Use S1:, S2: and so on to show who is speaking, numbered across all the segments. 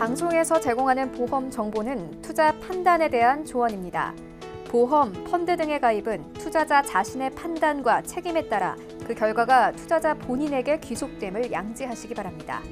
S1: 방송에서 제공하는 보험 정보는 투자 판단에 대한 조언입니다. 보험, 펀드 등의 가입은 투자자 자신의 판단과 책임에 따라 그 결과가 투자자 본인에게 귀속됨을 양지하시기 바랍니다.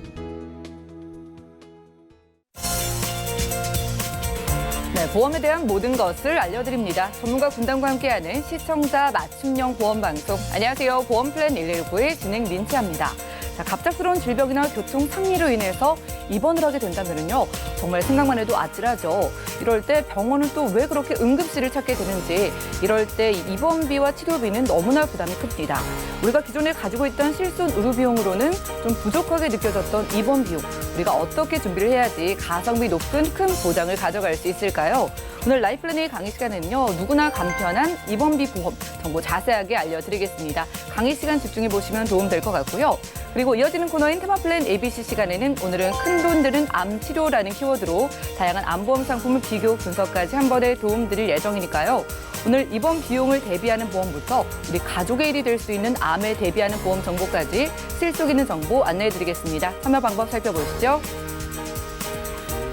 S2: 네, 보험에 대한 모든 것을 알려드립니다. 전문가 군단과 함께하는 시청자 맞춤형 보험 방송. 안녕하세요. 보험 플랜 119의 진행 민치합니다. 자, 갑작스러운 질병이나 교통 상리로 인해서 입원을 하게 된다면요, 정말 생각만 해도 아찔하죠. 이럴 때 병원은 또 왜 그렇게 응급실을 찾게 되는지, 이럴 때 입원비와 치료비는 너무나 부담이 큽니다. 우리가 기존에 가지고 있던 실손 의료 비용으로는 좀 부족하게 느껴졌던 입원 비용, 우리가 어떻게 준비를 해야지 가성비 높은 큰 보장을 가져갈 수 있을까요? 오늘 라이플래닝 강의 시간에는요, 누구나 간편한 입원비 보험 정보 자세하게 알려드리겠습니다. 강의 시간 집중해 보시면 도움 될 것 같고요. 그리고 이어지는 코너인 테마플랜 ABC 시간에는 오늘은 큰돈 드는 암 치료라는 키워드로 다양한 암보험 상품을 비교 분석까지 한 번에 도움 드릴 예정이니까요. 오늘 입원 비용을 대비하는 보험부터 우리 가족의 일이 될 수 있는 암에 대비하는 보험 정보까지 실속 있는 정보 안내해 드리겠습니다. 참여 방법 살펴보시죠.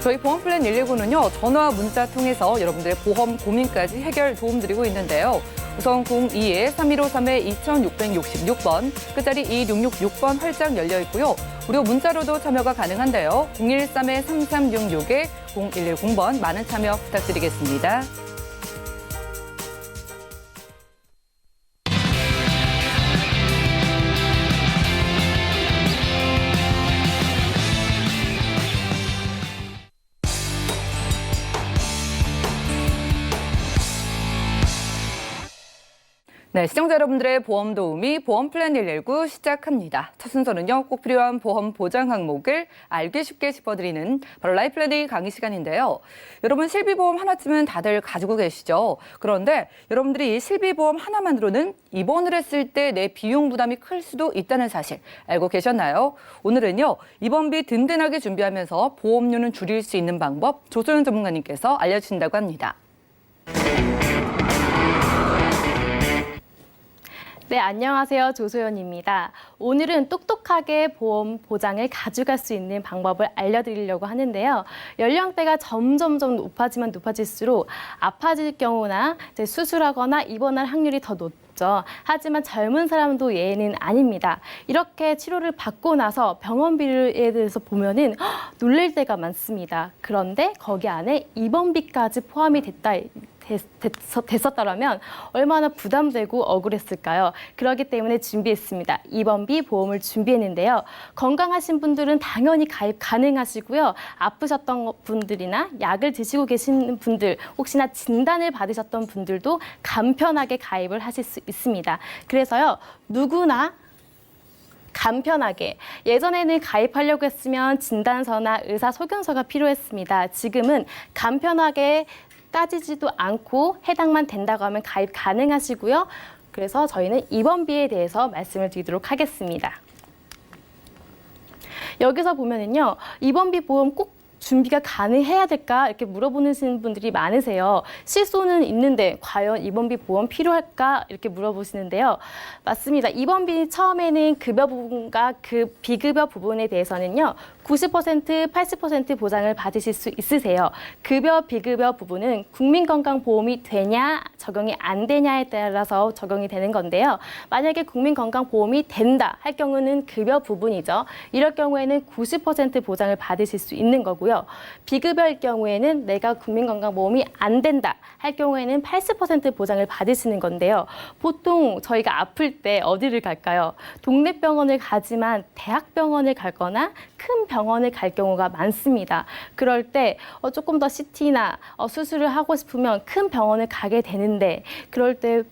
S2: 저희 보험 플랜 119는요, 전화와 문자 통해서 여러분들의 보험 고민까지 해결 도움드리고 있는데요. 우선 02-3153-2666번, 끝자리 2666번 활짝 열려 있고요. 무료 문자로도 참여가 가능한데요. 013-3366-0110번 많은 참여 부탁드리겠습니다. 네, 시청자 여러분들의 보험 도우미 보험 플랜 119 시작합니다. 첫 순서는요, 꼭 필요한 보험 보장 항목을 알기 쉽게 짚어드리는 바로 라이플래닝 강의 시간인데요. 여러분 실비보험 하나쯤은 다들 가지고 계시죠? 그런데 여러분들이 이 실비보험 하나만으로는 입원을 했을 때 내 비용 부담이 클 수도 있다는 사실 알고 계셨나요? 오늘은요, 입원비 든든하게 준비하면서 보험료는 줄일 수 있는 방법 조소연 전문가님께서 알려주신다고 합니다.
S3: 네, 안녕하세요. 조소연입니다. 오늘은 똑똑하게 보험 보장을 가져갈 수 있는 방법을 알려드리려고 하는데요. 연령대가 점점 높아지면 높아질수록 아파질 경우나 이제 수술하거나 입원할 확률이 더 높죠. 하지만 젊은 사람도 예외는 아닙니다. 이렇게 치료를 받고 나서 병원비에 대해서 보면은 놀랄 때가 많습니다. 그런데 거기 안에 입원비까지 포함이 됐었다면 얼마나 부담되고 억울했을까요? 그렇기 때문에 준비했습니다. 입원비 보험을 준비했는데요. 건강하신 분들은 당연히 가입 가능하시고요. 아프셨던 분들이나 약을 드시고 계신 분들, 혹시나 진단을 받으셨던 분들도 간편하게 가입을 하실 수 있습니다. 그래서요, 누구나 간편하게, 예전에는 가입하려고 했으면 진단서나 의사소견서가 필요했습니다. 지금은 간편하게 따지지도 않고 해당만 된다고 하면 가입 가능하시고요. 그래서 저희는 입원비에 대해서 말씀을 드리도록 하겠습니다. 여기서 보면은요, 입원비 보험 꼭 준비가 가능해야 될까 이렇게 물어보시는 분들이 많으세요. 실손은 있는데 과연 입원비 보험 필요할까 이렇게 물어보시는데요. 맞습니다. 입원비 처음에는 급여 부분과 그 비급여 부분에 대해서는요, 90%, 80% 보장을 받으실 수 있으세요. 급여, 비급여 부분은 국민건강보험이 되냐, 적용이 안 되냐에 따라서 적용이 되는 건데요. 만약에 국민건강보험이 된다 할 경우는 급여 부분이죠. 이럴 경우에는 90% 보장을 받으실 수 있는 거고요. 비급여일 경우에는 내가 국민건강보험이 안 된다 할 경우에는 80% 보장을 받으시는 건데요. 보통 저희가 아플 때 어디를 갈까요? 동네 병원을 가지만 대학병원을 가거나 큰 병원을 갈 경우가 많습니다. 그럴 때 조금 더 CT나 수술을 하고 싶으면 큰 병원을 가게 되는데, 그럴 때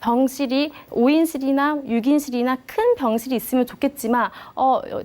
S3: 병실이 5인실이나 6인실이나 큰 병실이 있으면 좋겠지만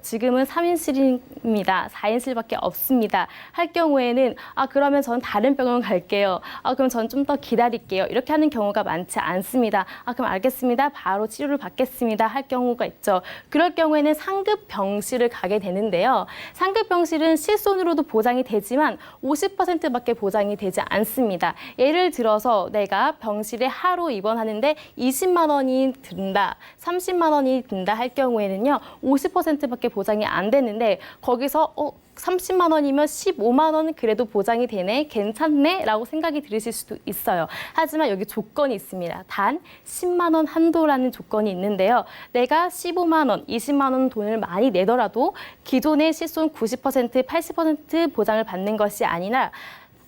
S3: 지금은 3인실입니다. 4인실밖에 없습니다. 할 경우에는 그러면 전 다른 병원 갈게요. 그럼 전 좀 더 기다릴게요. 이렇게 하는 경우가 많지 않습니다. 그럼 알겠습니다. 바로 치료를 받겠습니다. 할 경우가 있죠. 그럴 경우에는 상급 병실을 가게 되는데요. 상급 병실은 실손으로도 보장이 되지만 50%밖에 보장이 되지 않습니다. 예를 들어서 내가 병실에 하루 입원하는데 20만 원이 든다, 30만 원이 든다 할 경우에는요, 50%밖에 보장이 안 되는데 거기서 30만 원이면 15만 원은 그래도 보장이 되네, 괜찮네 라고 생각이 들으실 수도 있어요. 하지만 여기 조건이 있습니다. 단 10만 원 한도라는 조건이 있는데요. 내가 15만 원, 20만 원 돈을 많이 내더라도 기존의 실손 90%, 80% 보장을 받는 것이 아니라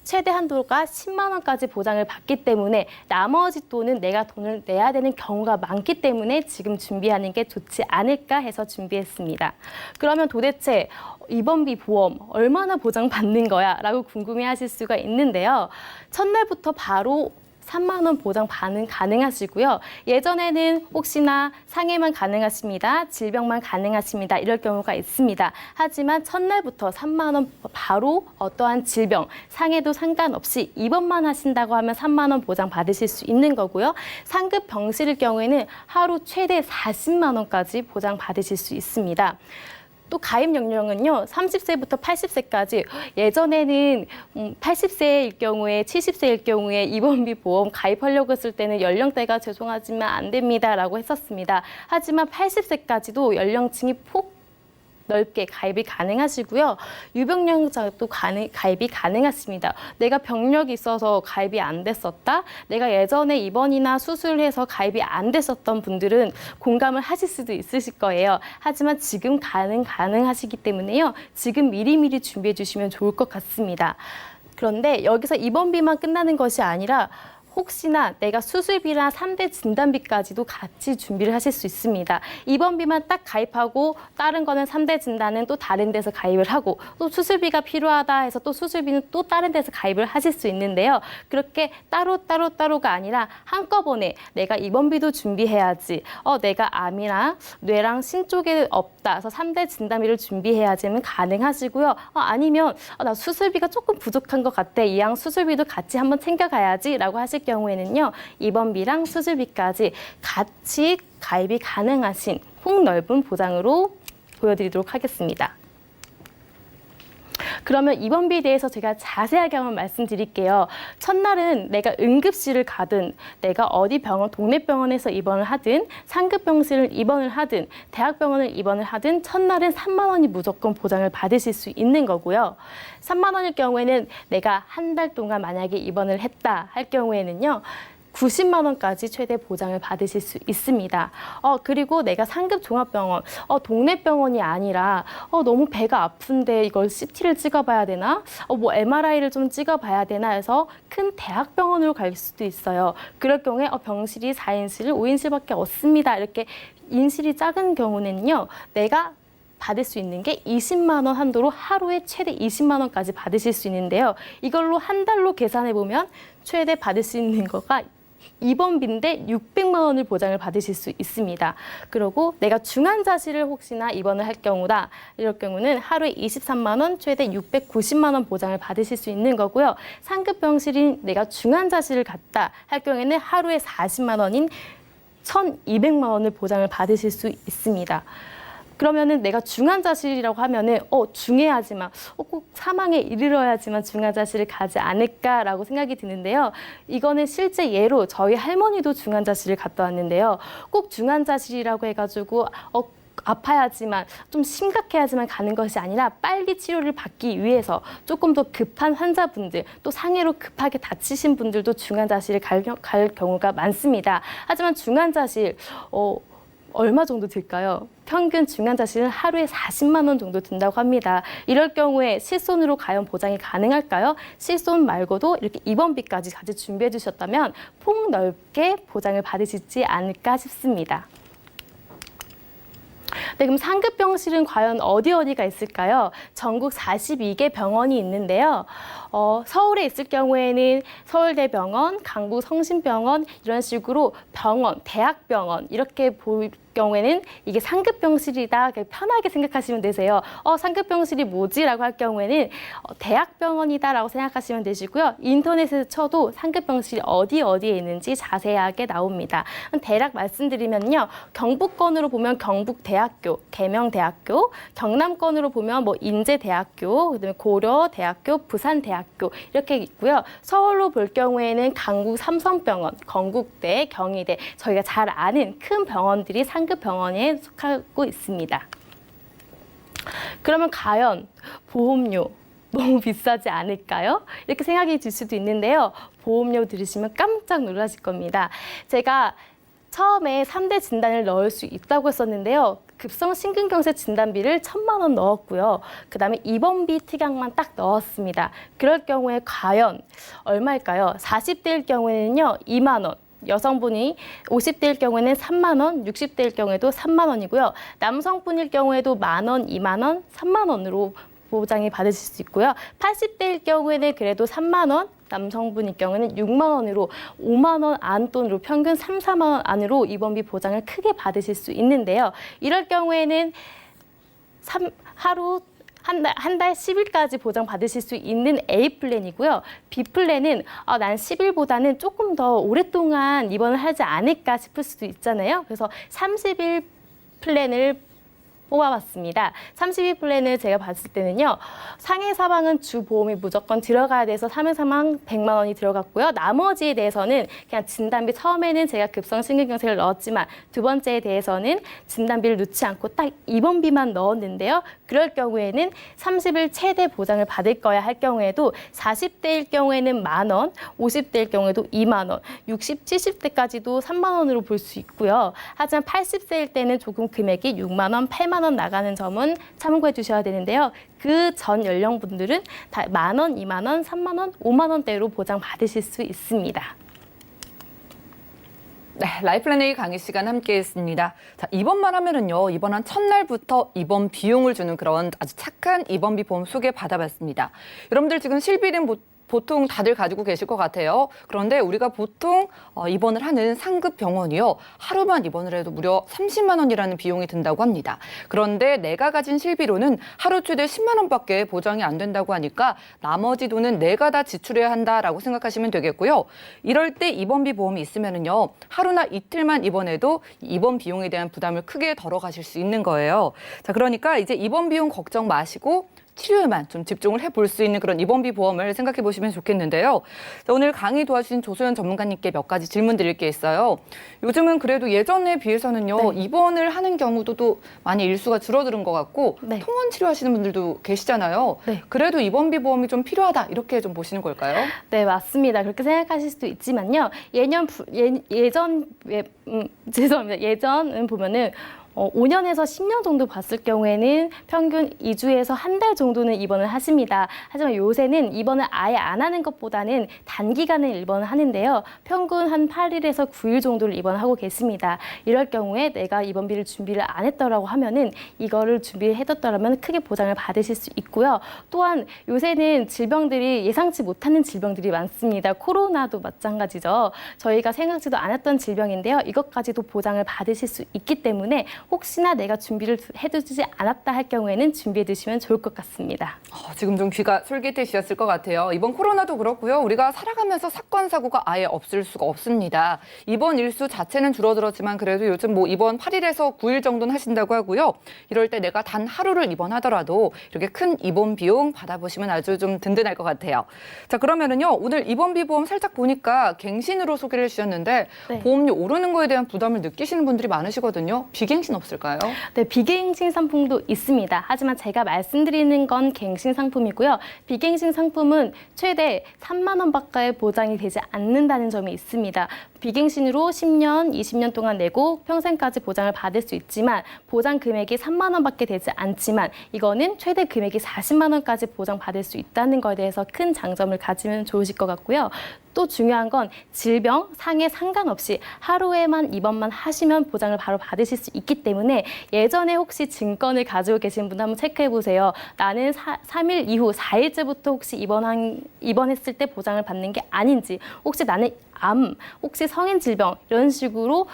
S3: 최대 한도가 10만 원까지 보장을 받기 때문에 나머지 돈은 내가 돈을 내야 되는 경우가 많기 때문에 지금 준비하는 게 좋지 않을까 해서 준비했습니다. 그러면 도대체 입원비 보험 얼마나 보장받는 거야? 라고 궁금해하실 수가 있는데요. 첫날부터 바로 3만 원 보장 가능하시고요. 예전에는 혹시나 상해만 가능하십니다, 질병만 가능하십니다 이럴 경우가 있습니다. 하지만 첫날부터 3만 원 바로 어떠한 질병, 상해도 상관없이 입원만 하신다고 하면 3만 원 보장 받으실 수 있는 거고요. 상급 병실일 경우에는 하루 최대 40만 원까지 보장 받으실 수 있습니다. 또 가입 연령은요, 30세부터 80세까지 예전에는 80세일 경우에 70세일 경우에 입원비 보험 가입하려고 했을 때는 연령대가 죄송하지만 안 됩니다라고 했었습니다. 하지만 80세까지도 연령층이 폭 넓게 가입이 가능하시고요. 유병력자도 가입이 가능하십니다. 내가 병력이 있어서 가입이 안 됐었다, 내가 예전에 입원이나 수술해서 가입이 안 됐었던 분들은 공감을 하실 수도 있으실 거예요. 하지만 지금 가능하시기 때문에요. 지금 미리미리 준비해 주시면 좋을 것 같습니다. 그런데 여기서 입원비만 끝나는 것이 아니라 혹시나 내가 수술비나 3대 진단비까지도 같이 준비를 하실 수 있습니다. 입원비만 딱 가입하고 다른 거는 3대 진단은 또 다른 데서 가입을 하고, 또 수술비가 필요하다 해서 또 수술비는 또 다른 데서 가입을 하실 수 있는데요. 그렇게 따로가 아니라 한꺼번에 내가 입원비도 준비해야지, 내가 암이나 뇌랑 신 쪽에 없다 그래서 3대 진단비를 준비해야지는 가능하시고요. 아니면 나 수술비가 조금 부족한 것 같아, 이왕 수술비도 같이 한번 챙겨가야지 라고 하실 경우에는요, 입원비랑 수술비까지 같이 가입이 가능하신 폭넓은 보장으로 보여드리도록 하겠습니다. 그러면 입원비에 대해서 제가 자세하게 한번 말씀드릴게요. 첫날은 내가 응급실을 가든, 내가 어디 병원, 동네 병원에서 입원을 하든, 상급 병실을 입원을 하든, 대학병원을 입원을 하든 첫날은 3만 원이 무조건 보장을 받으실 수 있는 거고요. 3만 원일 경우에는 내가 한 달 동안 만약에 입원을 했다 할 경우에는요, 90만 원까지 최대 보장을 받으실 수 있습니다. 그리고 내가 상급 종합병원, 동네 병원이 아니라 너무 배가 아픈데 이걸 CT를 찍어봐야 되나? 뭐 MRI를 좀 찍어봐야 되나 해서 큰 대학병원으로 갈 수도 있어요. 그럴 경우에 병실이 4인실, 5인실밖에 없습니다. 이렇게 인실이 작은 경우는요, 내가 받을 수 있는 게 20만 원 한도로 하루에 최대 20만 원까지 받으실 수 있는데요. 이걸로 한 달로 계산해 보면 최대 받을 수 있는 거가 입원비인데 600만 원을 보장을 받으실 수 있습니다. 그리고 내가 중환자실을 혹시나 입원을 할 경우다, 이럴 경우는 하루에 23만 원, 최대 690만 원 보장을 받으실 수 있는 거고요. 상급 병실인 내가 중환자실을 갔다 할 경우에는 하루에 40만 원인 1,200만 원을 보장을 받으실 수 있습니다. 그러면은 내가 중환자실이라고 하면은 중해야지만 꼭 사망에 이르러야지만 중환자실을 가지 않을까라고 생각이 드는데요. 이거는 실제 예로 저희 할머니도 중환자실을 갔다 왔는데요. 꼭 중환자실이라고 해가지고 아파야지만, 좀 심각해야지만 가는 것이 아니라 빨리 치료를 받기 위해서 조금 더 급한 환자분들, 또 상해로 급하게 다치신 분들도 중환자실을 갈 경우가 많습니다. 하지만 중환자실 얼마 정도 들까요? 평균 중환자실은 하루에 40만 원 정도 든다고 합니다. 이럴 경우에 실손으로 과연 보장이 가능할까요? 실손 말고도 이렇게 입원비까지 같이 준비해 주셨다면 폭넓게 보장을 받으시지 않을까 싶습니다. 네, 그럼 상급 병실은 과연 어디가 있을까요? 전국 42개 병원이 있는데요. 서울에 있을 경우에는 서울대병원, 강북 성심병원 이런 식으로 병원, 대학병원 이렇게 경우에는 이게 상급병실이다 편하게 생각하시면 되세요. 상급병실이 뭐지라고 할 경우에는 대학병원이다라고 생각하시면 되시고요. 인터넷에서 쳐도 상급병실이 어디에 있는지 자세하게 나옵니다. 대략 말씀드리면요. 경북권으로 보면 경북대학교, 계명대학교, 경남권으로 보면 뭐 인제대학교, 그다음에 고려대학교, 부산대학교 이렇게 있고요. 서울로 볼 경우에는 강북 삼성병원, 건국대, 경희대 저희가 잘 아는 큰 병원들이 상급 병원에 속하고 있습니다. 그러면 과연 보험료 너무 비싸지 않을까요? 이렇게 생각이 들 수도 있는데요. 보험료 들으시면 깜짝 놀라실 겁니다. 제가 처음에 3대 진단을 넣을 수 있다고 했었는데요. 급성 심근경색 진단비를 1,000만 원 넣었고요. 그다음에 입원비 특약만 딱 넣었습니다. 그럴 경우에 과연 얼마일까요? 40대일 경우에는요. 2만 원. 여성분이 50대일 경우에는 3만 원, 60대일 경우에도 3만 원이고요. 남성분일 경우에도 1만 원, 2만 원, 3만 원으로 보장이 받으실 수 있고요. 80대일 경우에는 그래도 3만 원, 남성분일 경우에는 6만 원으로 5만 원 안돈으로 평균 3, 4만 원 안으로 입원비 보장을 크게 받으실 수 있는데요. 이럴 경우에는 하루 한 달 10일까지 보장받으실 수 있는 A 플랜이고요. B 플랜은 난 10일보다는 조금 더 오랫동안 입원을 하지 않을까 싶을 수도 있잖아요. 그래서 30일 플랜을 뽑아봤습니다. 30일 플랜을 제가 봤을 때는요. 상해 사망은 주 보험이 무조건 들어가야 돼서 상해 사망 100만 원이 들어갔고요. 나머지에 대해서는 그냥 진단비 처음에는 제가 급성 심근경색을 넣었지만 두 번째에 대해서는 진단비를 넣지 않고 딱 입원비만 넣었는데요. 그럴 경우에는 30일 최대 보장을 받을 거야 할 경우에도 40대일 경우에는 1만 원, 50대일 경우에도 2만 원, 60, 70대까지도 3만 원으로 볼 수 있고요. 하지만 80세일 때는 조금 금액이 6만 원, 8만 원 나가는 점은 참고해 주셔야 되는데요. 그 전 연령분들은 다 1만 원, 2만 원, 3만 원, 5만 원대로 보장 받으실 수 있습니다.
S2: 네, 라이플랜A 강의 시간 함께했습니다. 자, 입원만 하면은요, 입원한 첫날부터 입원 비용을 주는 그런 아주 착한 입원비 보험 소개 받아봤습니다. 여러분들 지금 실비는 보통 다들 가지고 계실 것 같아요. 그런데 우리가 보통 입원을 하는 상급 병원이요. 하루만 입원을 해도 무려 30만 원이라는 비용이 든다고 합니다. 그런데 내가 가진 실비로는 하루 최대 10만 원밖에 보장이 안 된다고 하니까 나머지 돈은 내가 다 지출해야 한다라고 생각하시면 되겠고요. 이럴 때 입원비 보험이 있으면은요. 하루나 이틀만 입원해도 입원 비용에 대한 부담을 크게 덜어가실 수 있는 거예요. 자, 그러니까 이제 입원 비용 걱정 마시고 치료에만 좀 집중을 해볼 수 있는 그런 입원비 보험을 생각해 보시면 좋겠는데요. 자, 오늘 강의 도와주신 조소연 전문가님께 몇 가지 질문 드릴 게 있어요. 요즘은 그래도 예전에 비해서는요. 입원을 하는 경우도 또 많이 일수가 줄어드는 것 같고 통원 치료하시는 분들도 계시잖아요. 그래도 입원비 보험이 좀 필요하다 이렇게 좀 보시는 걸까요?
S3: 네, 맞습니다. 그렇게 생각하실 수도 있지만요. 죄송합니다. 예전은 보면은 5년에서 10년 정도 봤을 경우에는 평균 2주에서 한 달 정도는 입원을 하십니다. 하지만 요새는 입원을 아예 안 하는 것보다는 단기간에 입원을 하는데요. 평균 한 8일에서 9일 정도를 입원하고 계십니다. 이럴 경우에 내가 입원비를 준비를 안 했더라고 하면은 이거를 준비해뒀더라면 크게 보장을 받으실 수 있고요. 또한 요새는 질병들이 예상치 못하는 질병들이 많습니다. 코로나도 마찬가지죠. 저희가 생각지도 않았던 질병인데요. 이것까지도 보장을 받으실 수 있기 때문에 혹시나 내가 준비를 해두지 않았다 할 경우에는 준비해 두시면 좋을 것 같습니다.
S2: 지금 좀 귀가 솔깃해지셨을 것 같아요. 이번 코로나도 그렇고요. 우리가 살아가면서 사건, 사고가 아예 없을 수가 없습니다. 입원 일수 자체는 줄어들었지만 그래도 요즘 뭐 입원 8일에서 9일 정도는 하신다고 하고요. 이럴 때 내가 단 하루를 입원하더라도 이렇게 큰 입원 비용 받아보시면 아주 좀 든든할 것 같아요. 자, 그러면은요. 오늘 입원비 보험 살짝 보니까 갱신으로 소개를 해주셨는데 보험료 오르는 거에 대한 부담을 느끼시는 분들이 많으시거든요. 비갱신 없을까요?
S3: 네, 비갱신 상품도 있습니다. 하지만 제가 말씀드리는 건 갱신 상품이고요. 비갱신 상품은 최대 3만 원밖에 보장이 되지 않는다는 점이 있습니다. 비갱신으로 10년, 20년 동안 내고 평생까지 보장을 받을 수 있지만 보장 금액이 3만 원밖에 되지 않지만 이거는 최대 금액이 40만 원까지 보장받을 수 있다는 거에 대해서 큰 장점을 가지면 좋으실 것 같고요. 또 중요한 건 질병, 상해 상관없이 하루에만 입원만 하시면 보장을 바로 받으실 수 있기 때문에 예전에 혹시 증권을 가지고 계신 분 한번 체크해 보세요. 나는 3일 이후 4일째부터 혹시 입원했을 때 보장을 받는 게 아닌지, 혹시 나는 암, 혹시 성인 질병 이런 식으로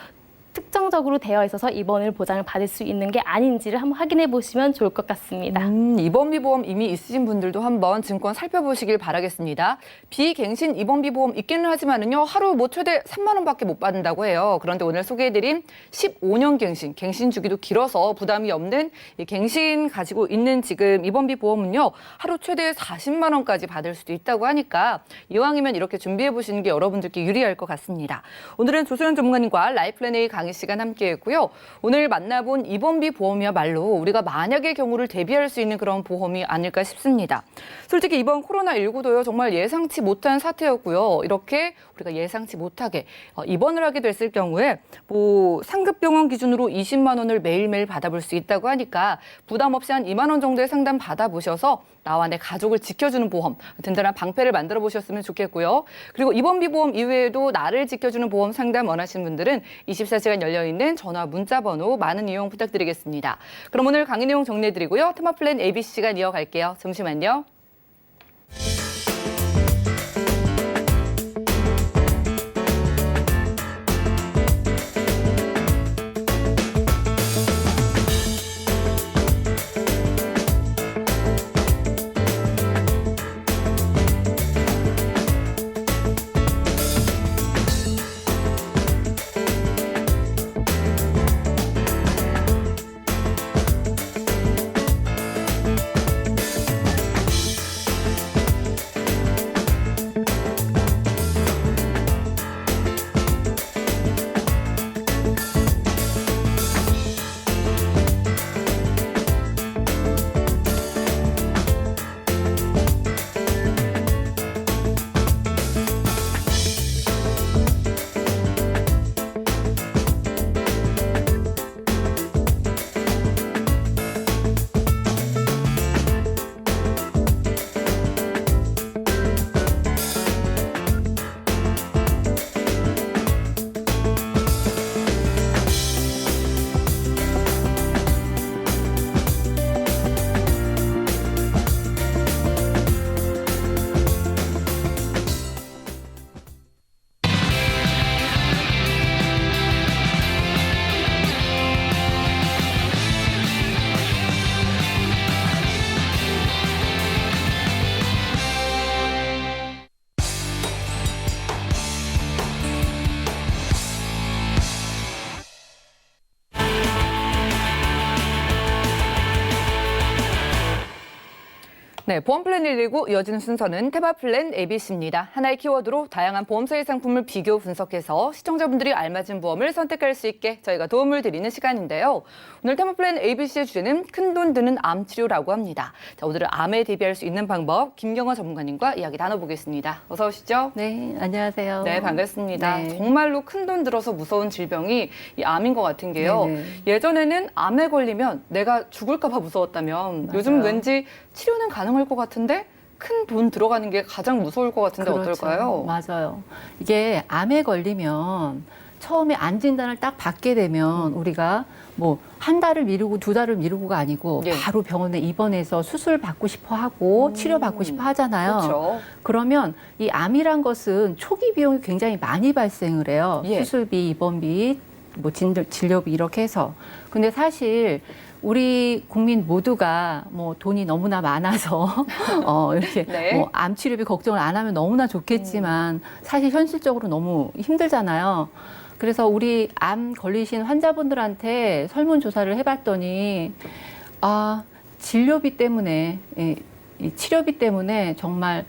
S3: 특정적으로 되어 있어서 입원을 보장을 받을 수 있는 게 아닌지를 한번 확인해 보시면 좋을 것 같습니다.
S2: 입원비 보험 이미 있으신 분들도 한번 증권 살펴보시길 바라겠습니다. 비갱신 입원비 보험 있기는 하지만은요, 하루 뭐 최대 3만 원밖에 못 받는다고 해요. 그런데 오늘 소개해드린 15년 갱신 주기도 길어서 부담이 없는 이 갱신 가지고 있는 지금 입원비 보험은요, 하루 최대 40만 원까지 받을 수도 있다고 하니까 이왕이면 이렇게 준비해 보시는 게 여러분들께 유리할 것 같습니다. 오늘은 조소연 전문가님과 라이플랜 A 강의 시간 함께했고요. 오늘 만나본 입원비 보험이야말로 우리가 만약의 경우를 대비할 수 있는 그런 보험이 아닐까 싶습니다. 솔직히 이번 코로나19도요, 정말 예상치 못한 사태였고요. 이렇게 우리가 예상치 못하게 입원을 하게 됐을 경우에 뭐 상급병원 기준으로 20만 원을 매일매일 받아볼 수 있다고 하니까 부담 없이 한 2만 원 정도의 상담 받아보셔서 나와 내 가족을 지켜주는 보험, 든든한 방패를 만들어 보셨으면 좋겠고요. 그리고 입원비 보험 이외에도 나를 지켜주는 보험 상담 원하시는 분들은 24시간 열려있는 전화 문자 번호 많은 이용 부탁드리겠습니다. 그럼 오늘 강의 내용 정리해드리고요. 테마플랜 ABC 시간 이어갈게요. 잠시만요. 네, 보험플랜 119 이어지는 순서는 테마플랜 ABC입니다. 하나의 키워드로 다양한 보험사의 상품을 비교 분석해서 시청자분들이 알맞은 보험을 선택할 수 있게 저희가 도움을 드리는 시간인데요. 오늘 테마플랜 ABC의 주제는 큰돈 드는 암 치료라고 합니다. 자, 오늘은 암에 대비할 수 있는 방법 김경화 전문가님과 이야기 나눠보겠습니다. 어서 오시죠.
S4: 네, 안녕하세요.
S2: 네, 반갑습니다.
S4: 네.
S2: 정말로 큰돈 들어서 무서운 질병이 이 암인 것 같은 게요.
S4: 네네.
S2: 예전에는 암에 걸리면 내가 죽을까 봐 무서웠다면
S4: 맞아요.
S2: 요즘 왠지 치료는 가능할 것 같은데 큰 돈 들어가는 게 가장 무서울 것 같은데
S4: 그렇죠.
S2: 어떨까요?
S4: 맞아요. 이게 암에 걸리면 처음에 암 진단을 딱 받게 되면 우리가 뭐 한 달을 미루고 두 달을 미루고가 아니고
S2: 예.
S4: 바로 병원에 입원해서 수술 받고 싶어 하고 치료 받고 싶어 하잖아요.
S2: 그렇죠.
S4: 그러면 이 암이란 것은 초기 비용이 굉장히 많이 발생을 해요.
S2: 예.
S4: 수술비, 입원비, 뭐 진료비 이렇게 해서. 근데 사실 우리 국민 모두가 뭐 돈이 너무나 많아서 이렇게
S2: 네.
S4: 뭐 암 치료비 걱정을 안 하면 너무나 좋겠지만 사실 현실적으로 너무 힘들잖아요. 그래서 우리 암 걸리신 환자분들한테 설문조사를 해봤더니 진료비 때문에 이 치료비 때문에 정말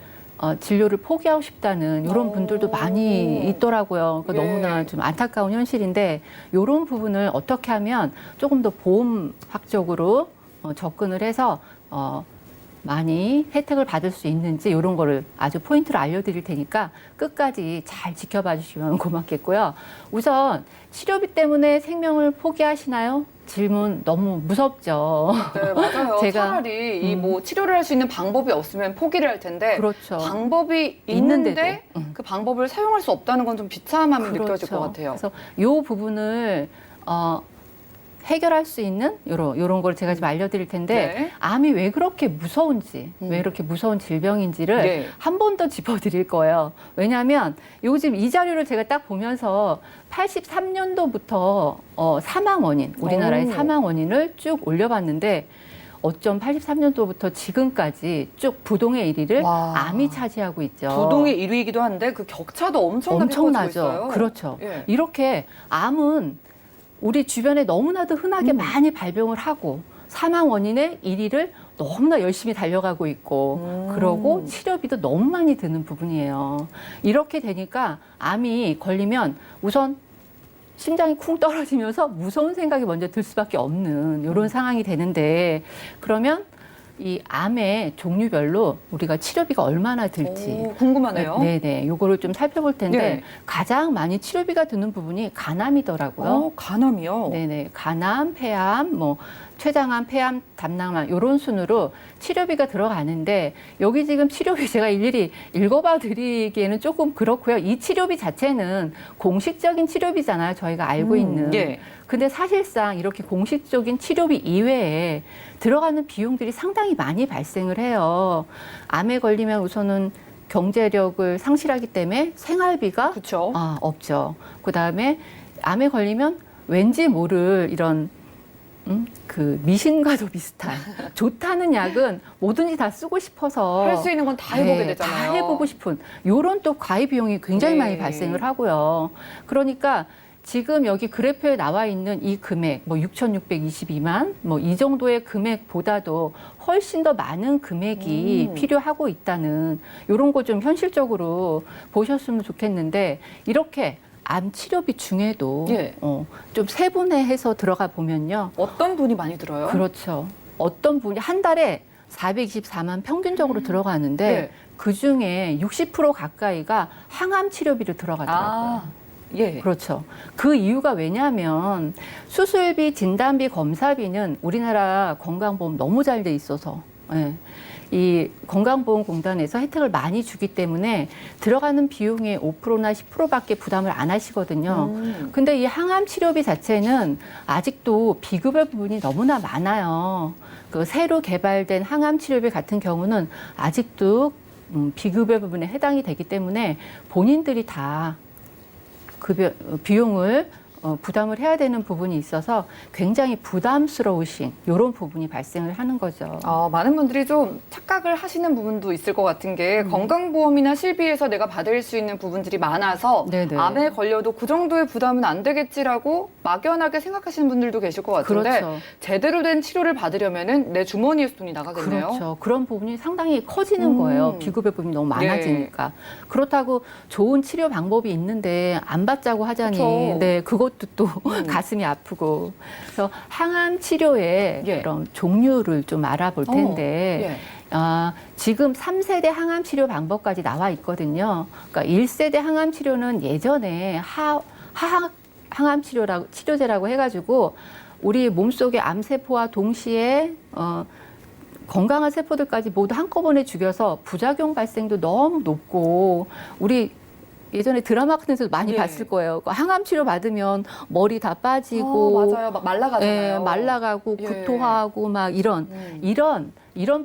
S4: 진료를 포기하고 싶다는 이런 분들도 많이 있더라고요. 그러니까
S2: 예.
S4: 너무나 좀 안타까운 현실인데 이런 부분을 어떻게 하면 조금 더 보험학적으로 접근을 해서 많이 혜택을 받을 수 있는지 이런 거를 아주 포인트를 알려드릴 테니까 끝까지 잘 지켜봐 주시면 고맙겠고요. 우선 치료비 때문에 생명을 포기하시나요? 질문 너무 무섭죠.
S2: 네, 맞아요.
S4: 제가-
S2: 차라리 이 뭐 치료를 할 수 있는 방법이 없으면 포기를 할 텐데
S4: 그렇죠.
S2: 방법이 있는데
S4: 있는데도.
S2: 그 방법을 사용할 수 없다는 건 좀 비참함이 느껴질 것 같아요.
S4: 그래서 이 부분을 해결할 수 있는 요런 걸 제가 좀 알려드릴 텐데
S2: 네.
S4: 암이 왜 그렇게 무서운지, 왜 이렇게 무서운 질병인지를
S2: 네.
S4: 한 번 더 짚어드릴 거예요. 왜냐하면 요즘 이 자료를 제가 딱 보면서 83년도부터 사망 원인, 우리나라의
S2: 오.
S4: 사망 원인을 쭉 올려봤는데 어쩜 83년도부터 지금까지 쭉 부동의 1위를
S2: 와.
S4: 암이 차지하고 있죠.
S2: 부동의 1위이기도 한데 그 격차도 엄청나게 커지고
S4: 엄청나죠.
S2: 있어요.
S4: 그렇죠.
S2: 예.
S4: 이렇게 암은 우리 주변에 너무나도 흔하게 많이 발병을 하고 사망 원인의 1위를 너무나 열심히 달려가고 있고 그러고 치료비도 너무 많이 드는 부분이에요. 이렇게 되니까 암이 걸리면 우선 심장이 쿵 떨어지면서 무서운 생각이 먼저 들 수밖에 없는 이런 상황이 되는데 그러면 이 암의 종류별로 우리가 치료비가 얼마나 들지
S2: 오, 궁금하네요.
S4: 네네. 요거를 좀 살펴볼 텐데
S2: 네.
S4: 가장 많이 치료비가 드는 부분이 간암이더라고요.
S2: 간암이요?
S4: 네네. 간암, 폐암, 뭐 췌장암, 폐암, 담낭암 이런 순으로 치료비가 들어가는데 여기 지금 치료비 제가 일일이 읽어봐 드리기에는 조금 그렇고요. 이 치료비 자체는 공식적인 치료비잖아요. 저희가 알고 있는.
S2: 예.
S4: 근데 사실상 이렇게 공식적인 치료비 이외에 들어가는 비용들이 상당히 많이 발생을 해요. 암에 걸리면 우선은 경제력을 상실하기 때문에 생활비가
S2: 그렇죠.
S4: 없죠. 그다음에 암에 걸리면 왠지 모를 이런 그 미신과도 비슷한 좋다는 약은 뭐든지 다 쓰고 싶어서
S2: 할 수 있는 건 다 해보게 되잖아요.
S4: 다 해보고 싶은 요런 또 가입 비용이 굉장히
S2: 네.
S4: 많이 발생을 하고요. 그러니까 지금 여기 그래프에 나와 있는 이 금액, 뭐 6,622만, 뭐 이 정도의 금액보다도 훨씬 더 많은 금액이 필요하고 있다는 이런 거 좀 현실적으로 보셨으면 좋겠는데 이렇게 암 치료비 중에도
S2: 예.
S4: 좀 세분화해서 들어가 보면요.
S2: 어떤 돈이 많이 들어요?
S4: 그렇죠. 어떤 분이 한 달에 424만 평균적으로 들어가는데
S2: 네.
S4: 그 중에 60% 가까이가 항암 치료비로 들어가더라고요.
S2: 예.
S4: 그렇죠. 그 이유가 왜냐하면 수술비, 진단비, 검사비는 우리나라 건강보험 너무 잘 돼 있어서 예. 이 건강보험공단에서 혜택을 많이 주기 때문에 들어가는 비용의 5%나 10%밖에 부담을 안 하시거든요. 근데 이 항암 치료비 자체는 아직도 비급여 부분이 너무나 많아요. 그 새로 개발된 항암 치료비 같은 경우는 아직도 비급여 부분에 해당이 되기 때문에 본인들이 다 비용을 부담을 해야 되는 부분이 있어서 굉장히 부담스러우신 이런 부분이 발생을 하는 거죠.
S2: 많은 분들이 좀 착각을 하시는 부분도 있을 것 같은 게 건강보험이나 실비에서 내가 받을 수 있는 부분들이 많아서
S4: 네네.
S2: 암에 걸려도 그 정도의 부담은 안 되겠지라고 막연하게 생각하시는 분들도 계실 것 같은데
S4: 그렇죠.
S2: 제대로 된 치료를 받으려면은 내 주머니에서 돈이 나가겠네요.
S4: 그렇죠. 그런 부분이 상당히 커지는 거예요. 비급여 부분이 너무 많아지니까. 그렇다고 좋은 치료 방법이 있는데 안 받자고 하자니
S2: 그렇죠.
S4: 네, 그것도 또 가슴이 아프고. 그래서 항암 치료의
S2: 예.
S4: 그런 종류를 좀 알아볼 텐데
S2: 예.
S4: 지금 3세대 항암 치료 방법까지 나와 있거든요. 그러니까 1세대 항암 치료는 예전에 하학 항암 치료제라고 해가지고 우리 몸속의 암세포와 동시에 건강한 세포들까지 모두 한꺼번에 죽여서 부작용 발생도 너무 높고 우리 예전에 드라마 같은 데서 많이
S2: 예.
S4: 봤을 거예요. 항암 치료 받으면 머리 다 빠지고
S2: 맞아요. 막 말라가잖아요.
S4: 예, 말라가고
S2: 예.
S4: 구토하고 막 이런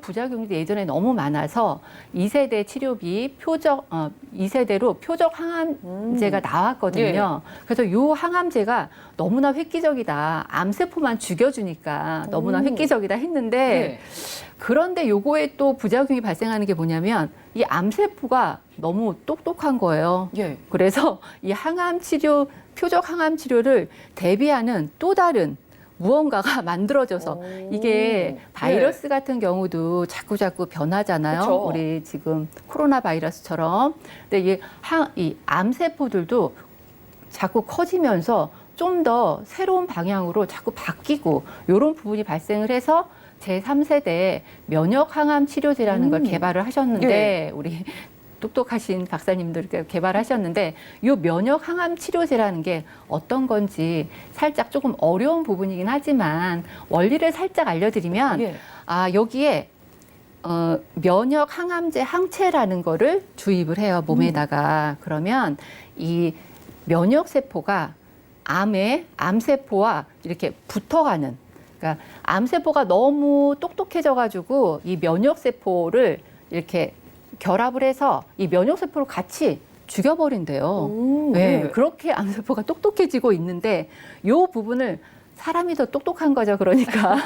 S4: 부작용이 예전에 너무 많아서 2세대 치료비 표적 2세대로 표적 항암제가 나왔거든요. 그래서 요 항암제가 너무나 획기적이다. 암세포만 죽여주니까 너무나 획기적이다 했는데
S2: 예.
S4: 그런데 요거에 또 부작용이 발생하는 게 뭐냐면 이 암세포가 너무 똑똑한 거예요.
S2: 예.
S4: 그래서 이 항암 치료, 표적 항암 치료를 대비하는 또 다른 무언가가 만들어져서 이게 바이러스 같은 경우도 자꾸 변하잖아요.
S2: 그쵸.
S4: 우리 지금 코로나 바이러스처럼. 근데 이 암세포들도 자꾸 커지면서 좀 더 새로운 방향으로 자꾸 바뀌고 이런 부분이 발생을 해서 제3세대 면역 항암 치료제라는 걸 개발을 하셨는데 우리 똑똑하신 박사님들 개발하셨는데 이 면역 항암 치료제라는 게 어떤 건지 살짝 조금 어려운 부분이긴 하지만 원리를 살짝 알려드리면 여기에 면역 항암제 항체라는 거를 주입을 해요 몸에다가. 그러면 이 면역 세포가 암세포와 이렇게 붙어가는, 그러니까 암세포가 너무 똑똑해져가지고 이 면역세포를 이렇게 결합을 해서 이 면역세포를 같이 죽여버린대요. 네, 그렇게 암세포가 똑똑해지고 있는데 이 부분을 사람이 더 똑똑한 거죠. 그러니까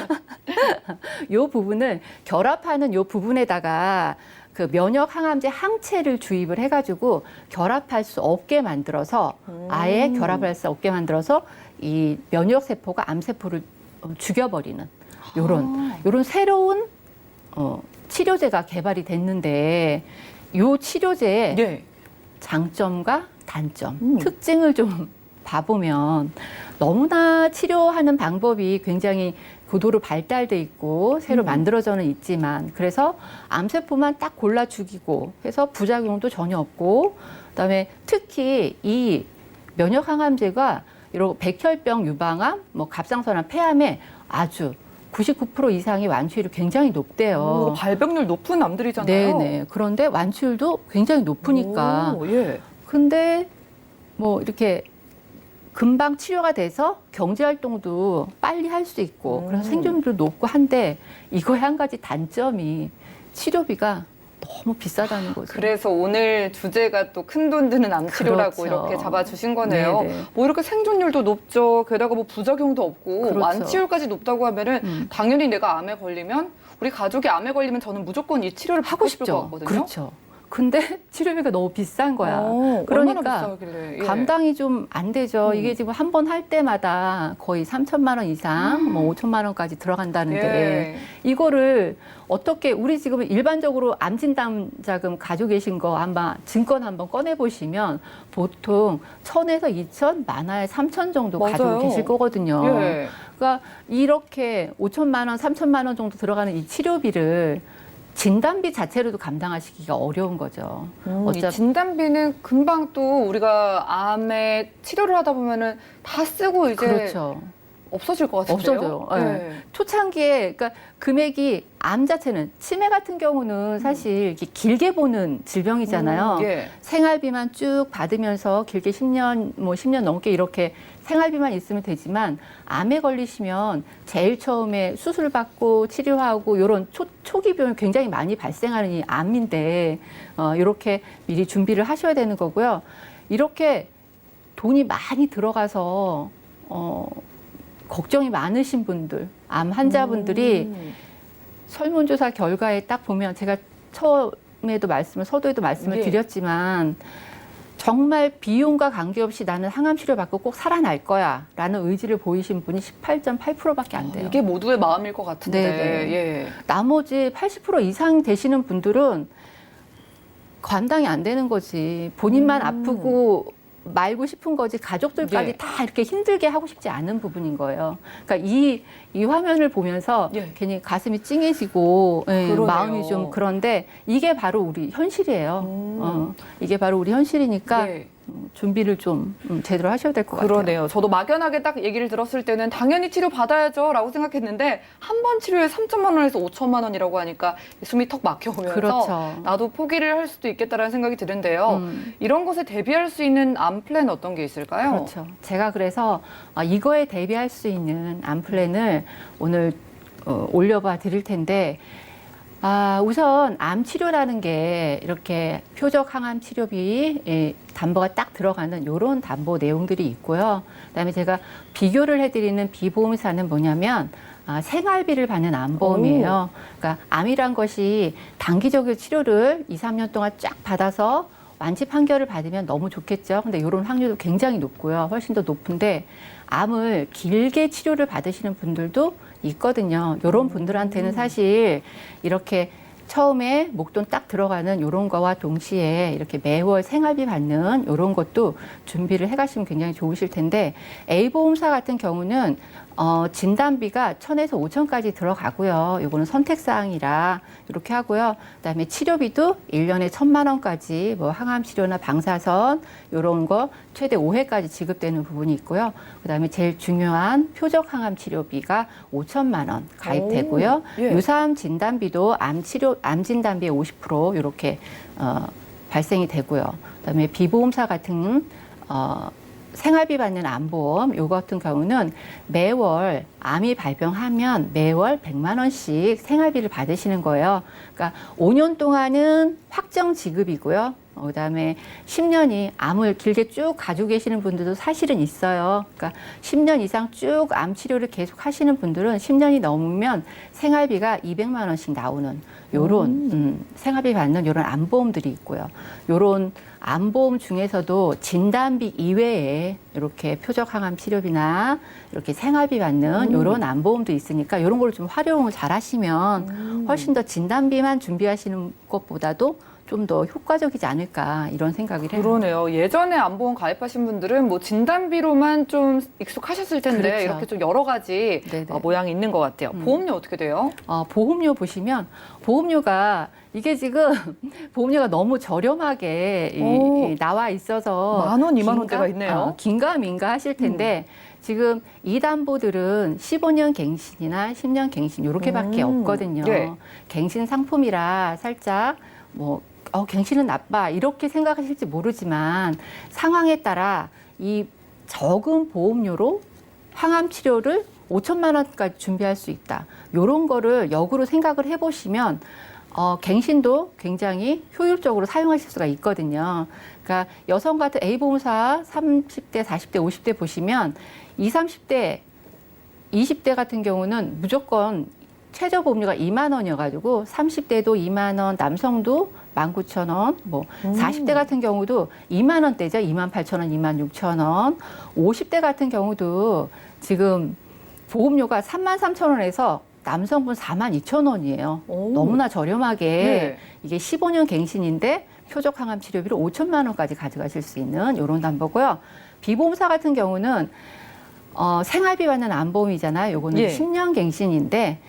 S4: 이 부분을 결합하는 이 부분에다가 그 면역 항암제 항체를 주입을 해가지고 결합할 수 없게 만들어서 아예 결합할 수 없게 만들어서 이 면역 세포가 암세포를 죽여버리는 요런 새로운 치료제가 개발이 됐는데 요 치료제의
S2: 예.
S4: 장점과 단점, 특징을 좀 봐보면 너무나 치료하는 방법이 굉장히 고도로 발달돼 있고 새로 만들어져는 있지만 그래서 암세포만 딱 골라 죽이고 해서 부작용도 전혀 없고 그다음에 특히 이 면역 항암제가 이런 백혈병 유방암, 뭐 갑상선암, 폐암에 아주 99% 이상의 완치율이 굉장히 높대요.
S2: 발병률 높은 암들이잖아요.
S4: 네네. 그런데 완치율도 굉장히 높으니까.
S2: 오, 예.
S4: 근데 뭐 이렇게 금방 치료가 돼서 경제 활동도 빨리 할 수 있고 그래서 생존율도 높고 한데 이거의 한 가지 단점이 치료비가 너무 비싸다는 거죠.
S2: 그래서 오늘 주제가 또 큰 돈 드는 암 치료라고
S4: 그렇죠.
S2: 이렇게 잡아주신 거네요.
S4: 네네.
S2: 뭐 이렇게 생존율도 높죠. 게다가 뭐 부작용도 없고
S4: 그렇죠.
S2: 완치율까지 높다고 하면은 당연히 내가 암에 걸리면 우리 가족이 암에 걸리면 저는 무조건 이 치료를 받고 싶을 것 같거든요.
S4: 그렇죠. 근데 치료비가 너무 비싼 거야.
S2: 얼마나
S4: 그러니까
S2: 비싸길래. 예.
S4: 감당이 좀 안 되죠. 이게 지금 한 번 할 때마다 거의 3천만 원 이상, 뭐 5천만 원까지 들어간다는데
S2: 예.
S4: 이거를 어떻게 우리 지금 일반적으로 암 진단자금 가지고 계신 거 아마 증권 한번 꺼내 보시면 보통 1,000에서 2천, 많아야 3천 정도
S2: 맞아요.
S4: 가지고 계실 거거든요.
S2: 예.
S4: 그러니까 이렇게 5천만 원, 3천만 원 정도 들어가는 이 치료비를 진단비 자체로도 감당하시기가 어려운 거죠.
S2: 이 진단비는 금방 또 우리가 암에 치료를 하다 보면은 다 쓰고 이제
S4: 그렇죠.
S2: 없어질 것 같은데요.
S4: 없어져요.
S2: 예.
S4: 네. 초창기에 그러니까 금액이 암 자체는 치매 같은 경우는 사실 이렇게 길게 보는 질병이잖아요.
S2: 예.
S4: 생활비만 쭉 받으면서 길게 10년 뭐 10년 넘게 이렇게 생활비만 있으면 되지만 암에 걸리시면 제일 처음에 수술 받고 치료하고 이런 초기 병이 굉장히 많이 발생하는 이 암인데 이렇게 미리 준비를 하셔야 되는 거고요. 이렇게 돈이 많이 들어가서 걱정이 많으신 분들, 암 환자분들이 설문조사 결과에 딱 보면 제가 처음에도 서두에도 말씀을
S2: 예.
S4: 드렸지만 정말 비용과 관계없이 나는 항암 치료 받고 꼭 살아날 거야 라는 의지를 보이신 분이 18.8%밖에 안 돼요.
S2: 이게 모두의 마음일 것 같은데.
S4: 네네.
S2: 예.
S4: 나머지 80% 이상 되시는 분들은 감당이 안 되는 거지. 본인만 아프고 말고 싶은 거지 가족들까지
S2: 예.
S4: 다 이렇게 힘들게 하고 싶지 않은 부분인 거예요. 그러니까 이 화면을 보면서
S2: 예.
S4: 괜히 가슴이 찡해지고
S2: 그러네요.
S4: 마음이 좀 그런데 이게 바로 우리 현실이에요. 이게 바로 우리 현실이니까
S2: 예.
S4: 준비를 좀 제대로 하셔야 될 것 같아요.
S2: 그러네요. 저도 막연하게 딱 얘기를 들었을 때는 당연히 치료 받아야죠 라고 생각했는데 한 번 치료에 3천만 원에서 5천만 원이라고 하니까 숨이 턱 막혀오면서
S4: 그렇죠.
S2: 나도 포기를 할 수도 있겠다라는 생각이 드는데요. 이런 것에 대비할 수 있는 암 플랜 어떤 게 있을까요?
S4: 그렇죠. 제가 그래서 이거에 대비할 수 있는 암 플랜을 오늘 올려봐 드릴 텐데 우선 암 치료라는 게 이렇게 표적 항암 치료비 담보가 딱 들어가는 이런 담보 내용들이 있고요. 그다음에 제가 비교를 해드리는 비보험사는 뭐냐면 생활비를 받는 암보험이에요. 그러니까 암이란 것이 단기적인 치료를 2, 3년 동안 쫙 받아서 완치 판결을 받으면 너무 좋겠죠. 근데 이런 확률도 굉장히 높고요. 훨씬 더 높은데 암을 길게 치료를 받으시는 분들도 있거든요. 이런 분들한테는 사실 이렇게 처음에 목돈 딱 들어가는 이런 거와 동시에 이렇게 매월 생활비 받는 이런 것도 준비를 해가시면 굉장히 좋으실 텐데 A보험사 같은 경우는 진단비가 1,000에서 5,000까지 들어가고요. 이거는 선택사항이라 이렇게 하고요. 그다음에 치료비도 1년에 1,000만 원까지 뭐 항암 치료나 방사선 이런 거 최대 5회까지 지급되는 부분이 있고요. 그다음에 제일 중요한 표적 항암 치료비가 5천만 원 가입되고요.
S2: 예.
S4: 유사암 진단비도 암 진단비의 50% 이렇게 발생이 되고요. 그다음에 비보험사 같은 생활비 받는 암보험 요 같은 경우는 매월 암이 발병하면 매월 100만 원씩 생활비를 받으시는 거예요. 그러니까 5년 동안은 확정 지급이고요. 그다음에 10년이 암을 길게 쭉 가지고 계시는 분들도 사실은 있어요. 그러니까 10년 이상 쭉 암 치료를 계속 하시는 분들은 10년이 넘으면 생활비가 200만 원씩 나오는 요런 생활비 받는 요런 암보험들이 있고요. 요런 암보험 중에서도 진단비 이외에 이렇게 표적 항암 치료비나 이렇게 생활비 받는 요런 암보험도 있으니까 요런 걸 좀 활용을 잘 하시면 훨씬 더 진단비만 준비하시는 것보다도 좀 더 효과적이지 않을까 이런 생각을 해요.
S2: 그러네요. 예전에 암보험 가입하신 분들은 뭐 진단비로만 좀 익숙하셨을 텐데
S4: 그렇죠.
S2: 이렇게 좀 여러 가지
S4: 네네.
S2: 모양이 있는 것 같아요. 보험료 어떻게 돼요?
S4: 보험료 보시면 보험료가 이게 지금 보험료가 너무 저렴하게
S2: 오.
S4: 나와 있어서
S2: 10,000원, 20,000원대가 있네요.
S4: 긴가민가 하실 텐데 지금 이 담보들은 15년 갱신이나 10년 갱신 이렇게밖에 없거든요.
S2: 네.
S4: 갱신 상품이라 살짝 뭐 갱신은 나빠 이렇게 생각하실지 모르지만 상황에 따라 이 적은 보험료로 항암 치료를 5천만 원까지 준비할 수 있다. 이런 거를 역으로 생각을 해보시면 갱신도 굉장히 효율적으로 사용하실 수가 있거든요. 그러니까 여성 같은 A보험사 30대, 40대, 50대 보시면 20, 30대, 20대 같은 경우는 무조건 최저 보험료가 2만 원이어가지고 30대도 2만 원, 남성도 19,000원, 뭐 40대 같은 경우도 2만 원대죠. 28,000원, 26,000원. 50대 같은 경우도 지금 보험료가 33,000원에서 남성분 42,000원이에요.
S2: 오.
S4: 너무나 저렴하게
S2: 네.
S4: 이게 15년 갱신인데 표적 항암 치료비를 5천만 원까지 가져가실 수 있는 이런 담보고요. 비보험사 같은 경우는 생활비 받는 암보험이잖아요. 요거는
S2: 예.
S4: 10년 갱신인데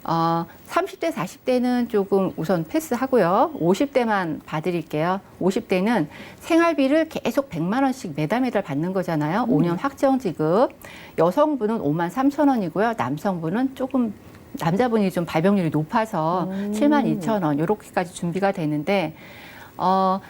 S4: 30대, 40대는 조금 우선 패스하고요. 50대만 봐드릴게요. 50대는 생활비를 계속 100만 원씩 매달 받는 거잖아요. 5년 확정 지급. 여성분은 5만 3천 원이고요. 남성분은 조금 남자분이 좀 발병률이 높아서 7만 2천 원 이렇게까지 준비가 되는데